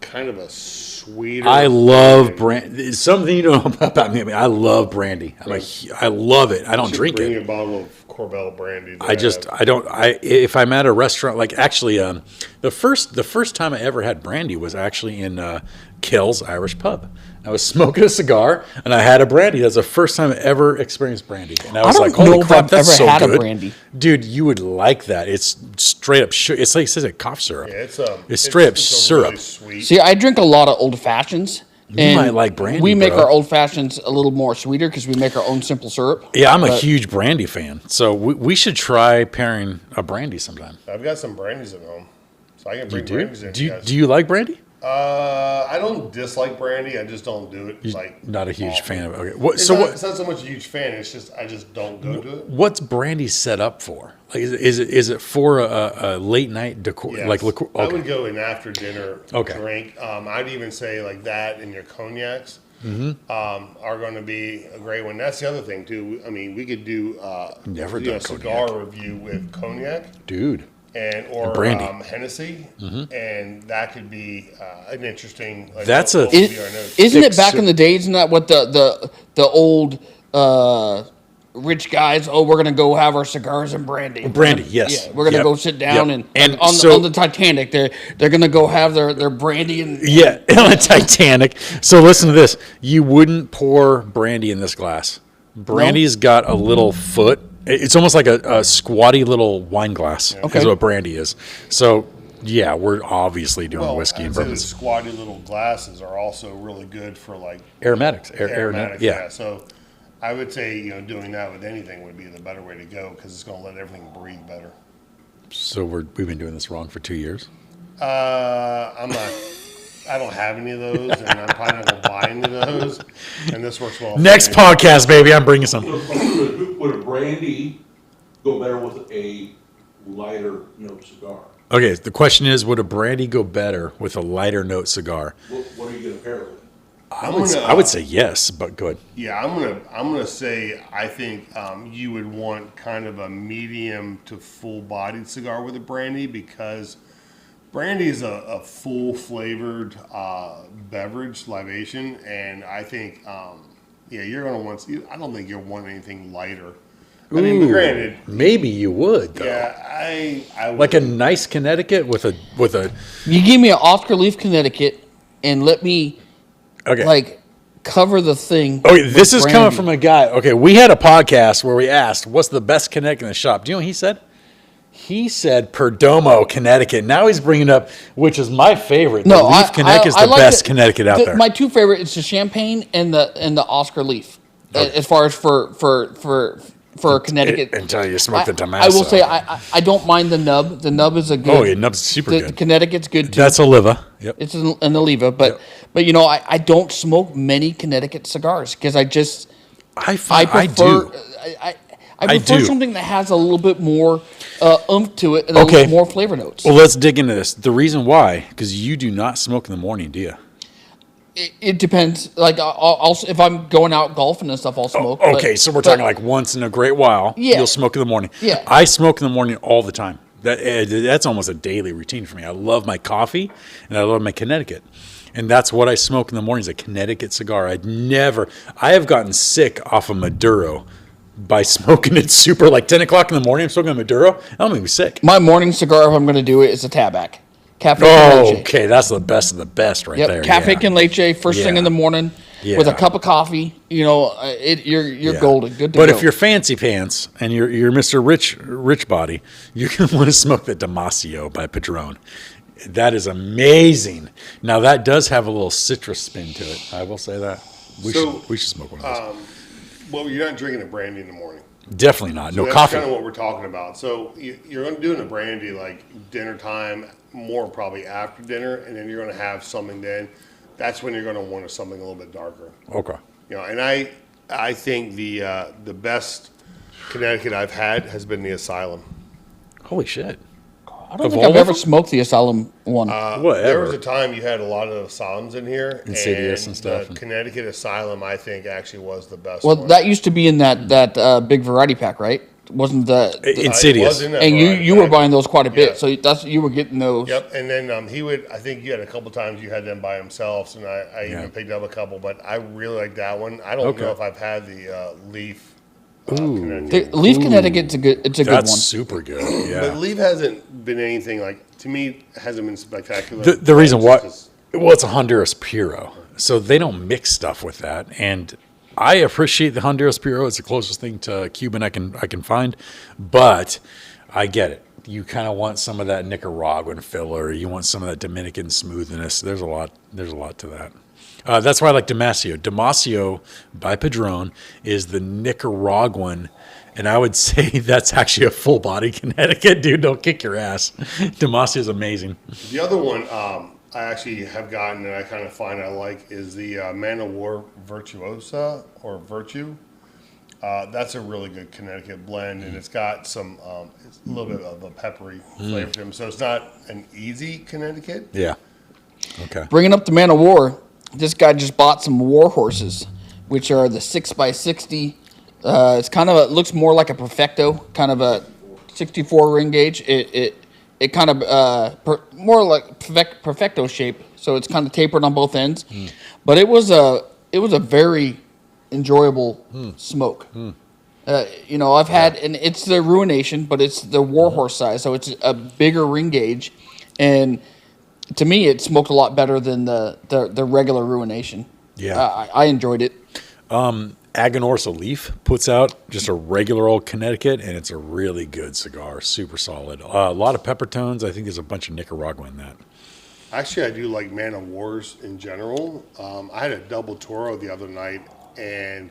D: kind of a sweeter.
B: I love brandy. It's something you don't know about me. I mean, I love brandy. I love it. I don't drink
D: Bring
B: it.
D: a bottle of Corbel brandy.
B: If I'm at a restaurant, like actually, the first time I ever had brandy was actually in Kill's Irish Pub. I was smoking a cigar and I had a brandy. That's the first time I ever experienced brandy. And I was
F: don't
B: like, holy
F: know if
B: crap,
F: I've
B: that's
F: ever
B: so
F: had a
B: good.
F: brandy.
B: Dude, you would like that. It's straight up sugar. It's like, it says it cough syrup.
D: Yeah,
B: It's straight up
D: it's a
B: syrup.
D: Really sweet.
F: See, I drink a lot of old fashions.
B: You might like brandy,
F: We make
B: bro.
F: our old fashions a little more sweeter because we make our own simple syrup.
B: Yeah, I'm a huge brandy fan. So we should try pairing a brandy sometime.
D: I've got some brandies at home, so I can bring brandies in.
B: Do you like brandy?
D: I don't dislike brandy. I just don't do it. Like
B: Not a huge
D: often.
B: fan of it. Okay.
D: It's not so much a huge fan. It's just I just don't go to it.
B: What's brandy set up for? Like, is it for a late night decor?
D: Yes.
B: Like liqueur?
D: I
B: Okay.
D: would go an after dinner
B: Okay.
D: drink. I'd even say like that and your cognacs are going to be a great one. That's the other thing too. I mean, we could do
B: Never
D: a
B: done
D: cigar
B: cognac.
D: review with cognac
B: Dude.
D: or
B: brandy.
D: Hennessy, and that could be an interesting. Like,
B: That's
D: what
B: a-
D: would be our notes.
F: Isn't
B: Thick
F: it back
B: syrup.
F: in the days? Isn't that what the old rich guys? Oh, we're gonna go have our cigars and brandy.
B: Brandy, yes.
F: Yeah, we're gonna
B: Yep.
F: go sit down
B: Yep.
F: and
B: And
F: on,
B: so-
F: on the Titanic. They're gonna go have their brandy and
B: Yeah, on a Titanic. So listen to this. You wouldn't pour brandy in this glass. Brandy's got a little foot. It's almost like a squatty little wine glass.
F: Okay.
B: Is what brandy is. So yeah, we're obviously doing whiskey and
D: I'd say the
B: bourbons.
D: squatty little glasses are also really good for like
B: Aromatics.
D: aromatics.
B: Yeah.
D: So I would say doing that with anything would be the better way to go because it's going to let everything breathe better.
B: So we've been doing this wrong for 2 years.
D: I'm not. I don't have any of those, and I'm probably not going to buy any of those. And this works well. for
B: Next
D: me.
B: podcast, baby. I'm bringing some.
E: Would a brandy go better with a lighter note cigar?
B: Okay, the question is, would a brandy go better with a lighter note cigar?
E: What are you going to pair it with?
B: I would say yes, but go ahead.
D: Yeah, I'm gonna say I think you would want kind of a medium to full-bodied cigar with a brandy because brandy is a full flavored beverage libation, and I think you're gonna want. I don't think you'll want anything lighter. I mean, but granted,
B: Maybe you would, though.
D: yeah, I would.
B: Like a nice Connecticut with a
F: you give me an Oscar Leaf Connecticut and let me
B: okay.
F: like cover the thing.
B: Okay, this is
F: with
B: coming
F: brandy.
B: from a guy. Okay, we had a podcast where we asked, "What's the best Connecticut in the shop?" Do you know what he said? He said Perdomo, Connecticut. Now he's bringing up, which is my favorite.
F: No,
B: the Leaf Connecticut is the
F: like
B: best Connecticut out there.
F: My two favorite is the Champagne and the Oscar Leaf. As far as for Connecticut,
B: Until you smoke the
F: I
B: Damaso.
F: will say I don't mind the nub. The nub is a good.
B: Oh, yeah, nub's super
F: the
B: good.
F: Connecticut's good too.
B: That's Oliva. Yep.
F: It's an Oliva, but you know I don't smoke many Connecticut cigars because I
B: I
F: prefer
B: do.
F: I prefer
B: do.
F: something that has a little bit more oomph to it and
B: Okay.
F: a little more flavor notes.
B: Well, let's dig into this. The reason why, because you do not smoke in the morning, do you?
F: It depends. Like I'll if I'm going out golfing and stuff, I'll smoke.
B: Okay, so we're talking like once in a great while.
F: Yeah.
B: You'll smoke in the morning.
F: Yeah.
B: I smoke in the morning all the time. That's almost a daily routine for me. I love my coffee and I love my Connecticut. And that's what I smoke in the morning is a Connecticut cigar. I have gotten sick off of Maduro by smoking it super, like 10 o'clock in the morning, I'm smoking a Maduro. That'll make me sick.
F: My morning cigar, if I'm going to do it, is a Tabac. Cafe con
B: Oh,
F: leche.
B: okay. That's the best of the best right there.
F: Cafe
B: yeah.
F: con leche, first thing
B: Yeah.
F: in the morning
B: Yeah.
F: with a cup of coffee. You know, you're
B: Yeah.
F: golden. Good to
B: But
F: go.
B: if you're fancy pants and you're Mr. Rich body, you're gonna want to smoke the Damasio by Padron. That is amazing. Now that does have a little citrus spin to it. I will say that. We should smoke one of those.
D: Well, you're not drinking a brandy in the morning.
B: Definitely not. No
D: That's
B: coffee.
D: kind of what we're talking about. So you're going to do a brandy like dinner time, more probably after dinner, and then you're going to have something then. That's when you're going to want something a little bit darker.
B: Okay.
D: You know, and I think the best Connecticut I've had has been the Asylum.
B: Holy shit.
F: I don't
B: of
F: think
B: all
F: I've
B: of
F: ever
B: them?
F: smoked the Asylum one.
B: Whatever.
D: There was a time you had a lot of Asylums in here.
B: Insidious and stuff.
D: The Connecticut Asylum, I think, actually was the best
F: well,
D: one.
F: that used to be in that big variety pack, right? Wasn't the
D: It
B: Insidious.
D: was in that
F: and
D: variety
F: you were
D: pack.
F: buying those quite a bit,
D: Yeah.
F: so that's you were getting those.
D: Yep, and then he would. I think you had a couple times you had them by themselves, and I
B: Yeah.
D: even picked up a couple. But I really like that one. I don't
B: Okay.
D: know if I've had the Leaf.
F: The
D: Connecticut.
F: Leaf Connecticut's a good
B: That's
F: one.
B: super good.
D: But
B: Yeah.
D: Leaf hasn't been anything like to me. Hasn't been spectacular.
B: The reason
D: It's
B: why,
D: just-
B: well, it's a Honduras Puro, so they don't mix stuff with that, and I appreciate the Honduras Puro. It's the closest thing to Cuban I can find, but I get it. You kind of want some of that Nicaraguan filler. You want some of that Dominican smoothness. There's a lot to that. That's why I like Damasio. Damasio by Padron is the Nicaraguan, and I would say that's actually a full body Connecticut, dude. Don't kick your ass. Damasio is amazing.
D: The other one I actually have gotten and I kind of find I like is the Man of War Virtuosa or Virtue. That's a really good Connecticut blend, and it's got some it's a little bit of a peppery flavor to it. So it's not an easy Connecticut.
B: Yeah. Okay.
F: Bringing up the Man of War, this guy just bought some war horses, which are the 6x60. It's kind of looks more like a Perfecto, kind of a 64 ring gauge. It kind of more like Perfecto shape, so it's kind of tapered on both ends. But it was a very enjoyable smoke. You know, I've had, and it's the Ruination, but it's the Warhorse size, so it's a bigger ring gauge, and to me, it smoked a lot better than the regular Ruination.
B: Yeah.
F: I enjoyed it.
B: Aganorsa Leaf puts out just a regular old Connecticut, and it's a really good cigar, super solid. A lot of pepper tones. I think there's a bunch of Nicaragua in that.
D: Actually, I do like Man of Wars in general. I had a double Toro the other night, and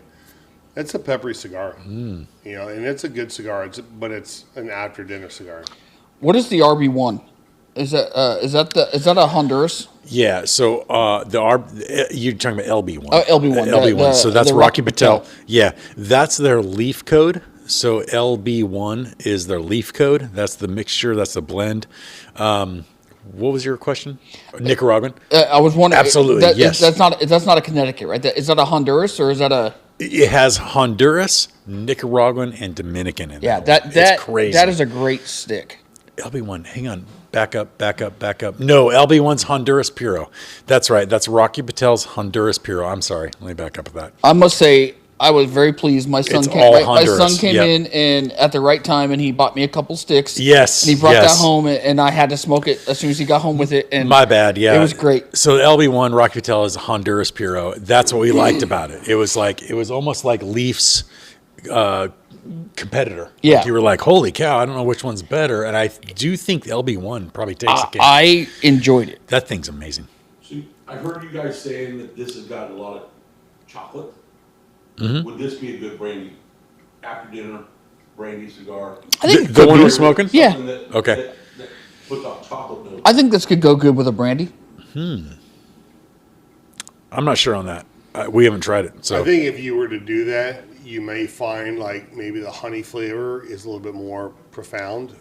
D: it's a peppery cigar. You know, and it's a good cigar. But it's an after dinner cigar.
F: What is the RB1? Is that a Honduras?
B: Yeah, so you're talking about LB1.
F: Oh, LB1.
B: LB1. So that's
F: the
B: Rocky
F: Rocky
B: Patel.
F: Patel.
B: Yeah, that's their leaf code. So LB1 is their leaf code. That's the mixture. That's the blend. What was your question? Nicaraguan.
F: I was wondering.
B: Absolutely, yes.
F: That's not a Connecticut, right? Is that a Honduras or is that a?
B: It has Honduras, Nicaraguan, and Dominican in
F: Yeah,
B: it.
F: it's
B: crazy.
F: that is a great stick.
B: LB1, hang on. Back up. No, LB1's Honduras Puro. That's right. That's Rocky Patel's Honduras Puro. I'm sorry. Let me back up with that.
F: I must say, I was very pleased. My son
B: It's
F: came.
B: all
F: My son
B: Honduras,
F: came
B: yep.
F: in and at the right time, and he bought me a couple sticks.
B: Yes,
F: and he brought
B: yes.
F: that home, and I had to smoke it as soon as he got home with it. And
B: My bad, yeah.
F: it was great.
B: So LB1 Rocky Patel is Honduras Puro. That's what we liked about it. It was almost like Leaf's competitor.
F: Yeah.
B: Like you were like, holy cow, I don't know which one's better. And I do think the LB1 probably takes the cake.
F: I enjoyed it.
B: That thing's amazing.
E: See, I heard you guys saying that this has got a lot of chocolate.
B: Mm-hmm.
E: Would this be a good brandy after dinner brandy cigar?
F: I think
B: The one we're smoking?
F: Yeah.
E: Something that-
B: Okay.
E: that puts off chocolate notes.
F: I think this could go good with a brandy.
B: I'm not sure on that. We haven't tried it. So
D: I think if you were to do that, you may find like maybe the honey flavor is a little bit more profound.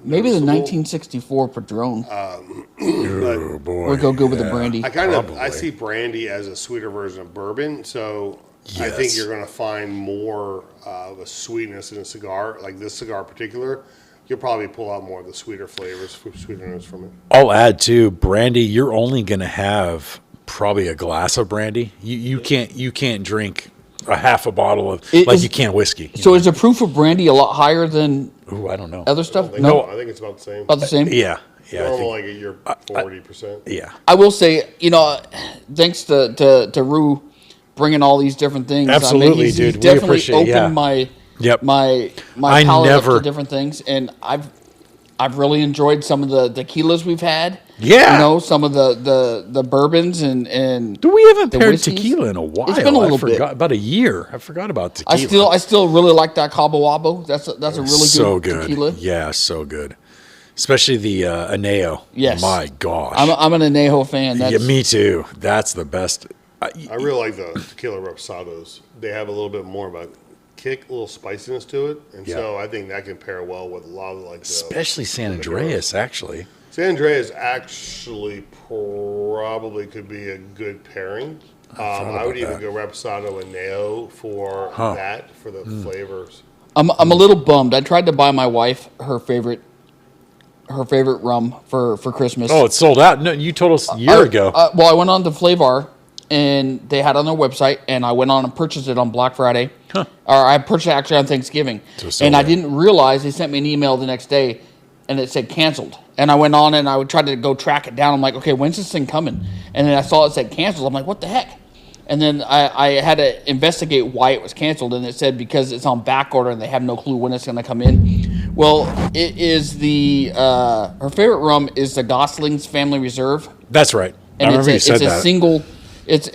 F: Maybe the
D: noticeable.
F: 1964 Padron
B: oh boy.
F: would go good with a brandy.
D: I kind of I
B: Probably.
D: see brandy as a sweeter version of bourbon, so I think
B: Yes.
D: you're going to find more of a sweetness in a cigar, like this cigar in particular. You'll probably pull out more of the sweeter flavors, sweetness from it.
B: I'll add too, brandy, you're only gonna have probably a glass of brandy. You can't drink a half a bottle of
F: It
B: like
F: is-
B: you can whiskey.
F: So is the proof of brandy a lot higher than
B: Ooh, I don't know.
F: other
D: I
F: stuff?
D: think,
F: No,
D: I think it's about the same.
F: about the same.
B: Yeah. Yeah. I
D: Normal
B: think,
D: like you're 40%.
B: yeah.
F: I will say, thanks to Rue bringing all these different things.
B: Absolutely,
F: he's
B: dude. We
F: definitely
B: appreciate it,
F: opened
B: yeah.
F: my
B: Yep.
F: my
B: I
F: palate up
B: never-
F: to different things, and I've really enjoyed some of the tequilas we've had.
B: Yeah.
F: Some of the bourbons and
B: Dude, we haven't
F: the
B: paired
F: whiskeys.
B: tequila in a while.
F: It's been a little
B: I forgot
F: bit.
B: about a year. I forgot about tequila.
F: I still really like that Cabo Wabo. That's a really
B: so
F: good
B: good.
F: tequila.
B: Yeah, so good. Especially the Aneo.
F: Yes.
B: My gosh.
F: I'm an Anejo fan. That's,
B: yeah, me too. That's the best.
D: I really like the tequila reposados. They have a little bit more of a kick, a little spiciness to it, and
B: Yeah.
D: so I think that can pair well with a lot of like
B: Especially San Andreas, actually.
D: San Andreas actually probably could be a good pairing. I would
B: about
D: even go reposado and neo for that for the flavors.
F: I'm a little bummed. I tried to buy my wife her favorite rum for Christmas.
B: Oh, it's sold out. No, you told us a year ago.
F: Well, I went on to Flavar, and they had it on their website, and I went on and purchased it on Black Friday. Or I purchased it actually on Thanksgiving.
B: So it's
F: And
B: sold
F: I
B: out.
F: didn't realize they sent me an email the next day, and it said canceled. And I went on and I would try to go track it down. I'm like, okay, when's this thing coming? And then I saw it said canceled. I'm like, what the heck? And then I had to investigate why it was canceled, and it said because it's on back order and they have no clue when it's going to come in. Well, it is her favorite rum is the Gosling's Family Reserve,
B: That's right. I
F: and
B: remember you
F: it's
B: said
F: a
B: that.
F: single. It's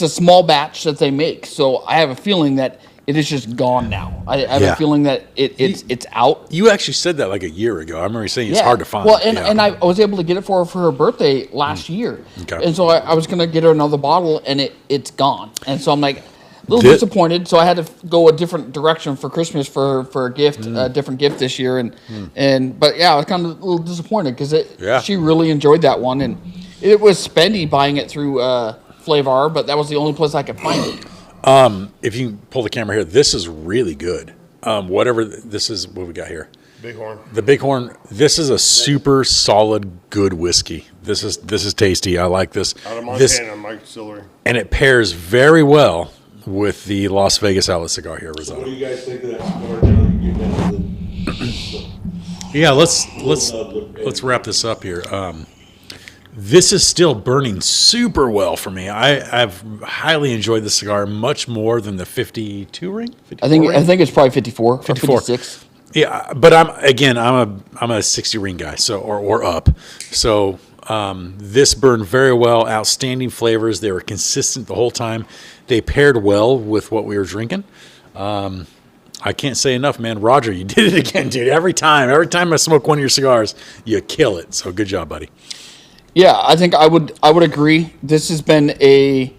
F: a small batch that they make. So I have a feeling that it is just gone now. I have
B: Yeah.
F: a feeling that it's out.
B: You actually said that like a year ago. I remember you saying it's hard to find.
F: Well,
B: Yeah.
F: and I was able to get it for her birthday last year.
B: Okay.
F: And so I was going to get her another bottle, and it's gone. And so I'm like a little
B: Did-
F: disappointed. So I had to go a different direction for Christmas for a gift, a different gift this year. But yeah, I was kind of a little disappointed because
B: Yeah.
F: she really enjoyed that one. And it was spendy buying it through Flavar, but that was the only place I could find it.
B: If you can pull the camera here, this is really good. Whatever this is, what we got here.
D: Bighorn.
B: The Bighorn. This is a super solid, good whiskey. This is tasty. I like this.
D: Out of
B: This
D: Montana, Mike Distillery.
B: and it pairs very well with the Las Vegas Outlet cigar here,
E: What do
B: Rosado.
E: you guys think of that cigar now? You get down to the
B: Yeah, let's wrap this up here. This is still burning super well for me. I've highly enjoyed the cigar much more than the 52 ring. 54 ring?
F: I think it's probably 54
B: 54.
F: or 56.
B: Yeah, but I'm a 60 ring guy, so or up. So this burned very well. Outstanding flavors. They were consistent the whole time. They paired well with what we were drinking. I can't say enough, man. Roger, you did it again, dude. Every time I smoke one of your cigars, you kill it. So good job, buddy.
F: Yeah, I think I would agree. This has been a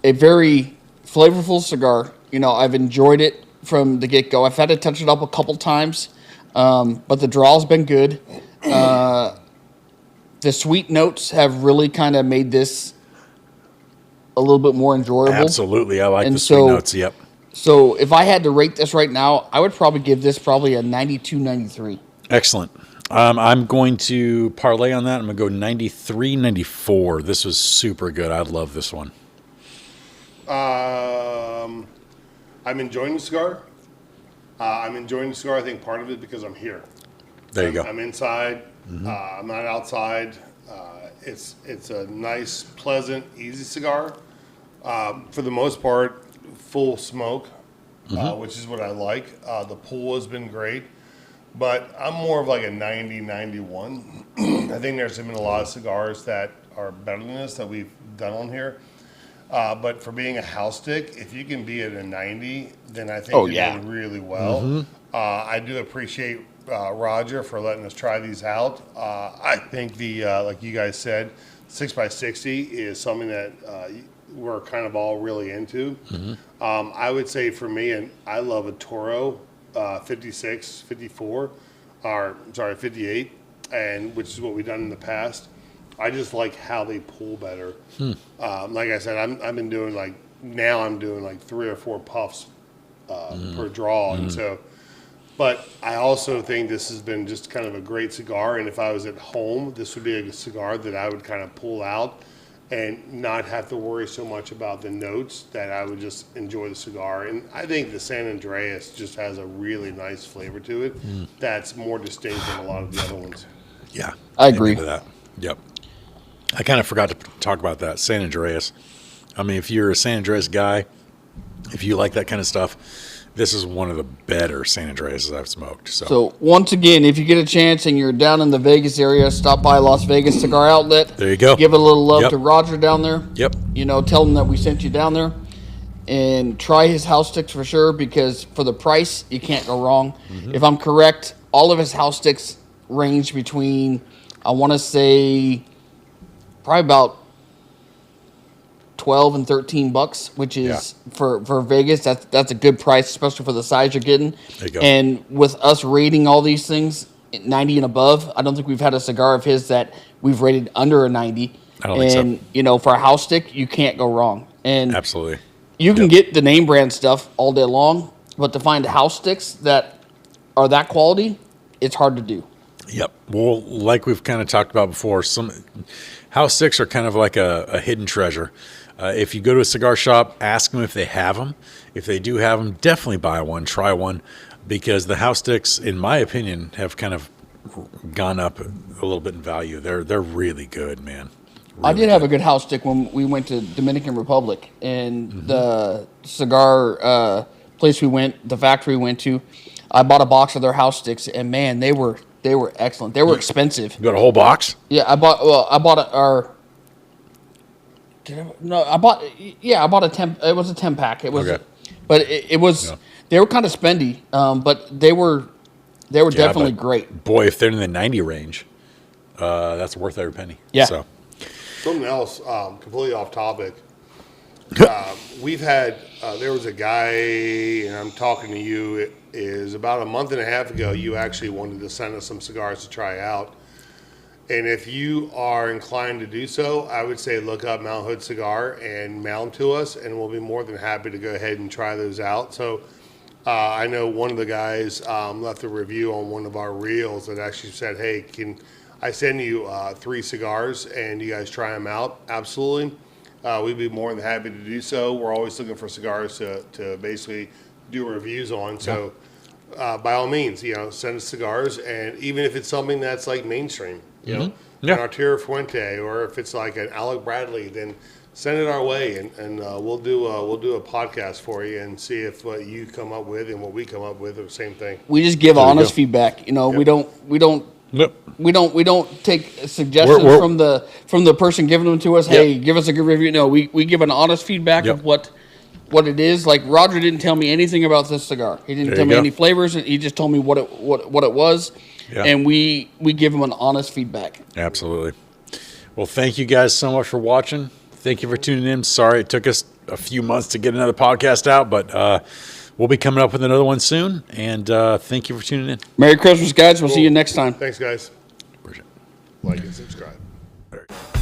F: very flavorful cigar. I've enjoyed it from the get-go. I've had to touch it up a couple times, but the draw's been good. The sweet notes have really kind of made this a little bit more enjoyable.
B: Absolutely, I like
F: And
B: the sweet
F: so-
B: notes. Yep.
F: So if I had to rate this right now, I would probably give this a 92, 93.
B: Excellent. I'm going to parlay on that. I'm going to go 93, 94. This was super good. I love this one.
D: I'm enjoying the cigar. I think part of it because I'm here.
B: There you go.
D: I'm inside. I'm not outside. It's a nice, pleasant, easy cigar. For the most part, full smoke. which is what I like. The pool has been great, but I'm more of like a 90, 91. I think there's been a lot of cigars that are better than this that we've done on here. But for being a house stick, if you can be at a 90, then I think you're doing really well. I do appreciate Roger for letting us try these out. I think the like you guys said, 6x60 is something that we're kind of all really into. I would say for me, and I love a Toro 56, 54, or sorry, 58, and which is what we've done in the past. I just like how they pull better. Like I said, I've been doing like, now I'm doing like 3 or 4 puffs per draw. And so, but I also think this has been just kind of a great cigar. And if I was at home, this would be a cigar that I would kind of pull out and not have to worry so much about the notes, that I would just enjoy the cigar. And I think the San Andreas just has a really nice flavor to it that's more distinct than a lot of the other ones.
B: Yeah,
F: I agree
B: with that. Yep. I kind of forgot to talk about that San Andreas. I mean, if you're a San Andreas guy, if you like that kind of stuff, this is one of the better San Andreas I've smoked.
F: So once again, if you get a chance and you're down in the Vegas area, stop by Las Vegas Cigar Outlet.
B: There you go.
F: Give a little love
B: Yep.
F: to Roger down there.
B: Yep.
F: You know, tell him that we sent you down there. And try his house sticks for sure, because for the price, you can't go wrong. If I'm correct, all of his house sticks range between, I want to say, probably about 12 and 13 bucks, which is for Vegas. That's a good price, especially for the size you're getting.
B: There you go.
F: And with us rating all these things 90 and above, I don't think we've had a cigar of his that we've rated under a 90.
B: I don't think so.
F: And you know, for a house stick, you can't go wrong. And
B: Absolutely.
F: you can get the name brand stuff all day long, but to find house sticks that are that quality, it's hard to do.
B: Yep. Well, like we've kind of talked about before, some house sticks are kind of like a hidden treasure. If you go to a cigar shop, ask them if they have them. If they do have them, definitely buy one, try one, because the house sticks, in my opinion, have kind of gone up a little bit in value. They're really good, man.
F: I did have a good house stick when we went to Dominican Republic, and the cigar place we went, the factory we went to, I bought a box of their house sticks, and man, they were excellent. They were expensive.
B: You got a whole box?
F: Yeah, I bought a 10. It was a 10 pack. It was,
B: Okay.
F: but it was.
B: Yeah.
F: They were kind of spendy, but they were definitely
B: but
F: great.
B: Boy, if they're in the 90 range, that's worth every penny.
F: Yeah.
B: So,
D: Something else, completely off topic. We've had, there was a guy, and I'm talking to you, it is about a month and a half ago, you actually wanted to send us some cigars to try out. And if you are inclined to do so, I would say look up Mount Hood Cigar and mail them to us, and we'll be more than happy to go ahead and try those out. So I know one of the guys left a review on one of our reels that actually said, hey, can I send you 3 cigars and you guys try them out? Absolutely. We'd be more than happy to do so. We're always looking for cigars to basically do reviews on. So by all means, send us cigars. And even if it's something that's like mainstream, an Arturo Fuente, or if it's like an Alec Bradley, then send it our way, and we'll do a podcast for you and see if what you come up with and what we come up with are the same thing.
F: We just give honest feedback. We don't
B: Yep.
F: we don't take suggestions from the person giving them to us. Hey, give us a good review. No, we give an honest feedback of what it is. Like Roger didn't tell me anything about this cigar. He didn't tell me any flavors. He just told me what it was. Yeah. And we give him an honest feedback.
B: Absolutely. Well, thank you guys so much for watching. Thank you for tuning in. Sorry it took us a few months to get another podcast out, but we'll be coming up with another one soon. And thank you for tuning in.
F: Merry Christmas, guys. We'll see you next time.
D: Thanks, guys.
B: Appreciate it.
D: Like and subscribe.
B: All right.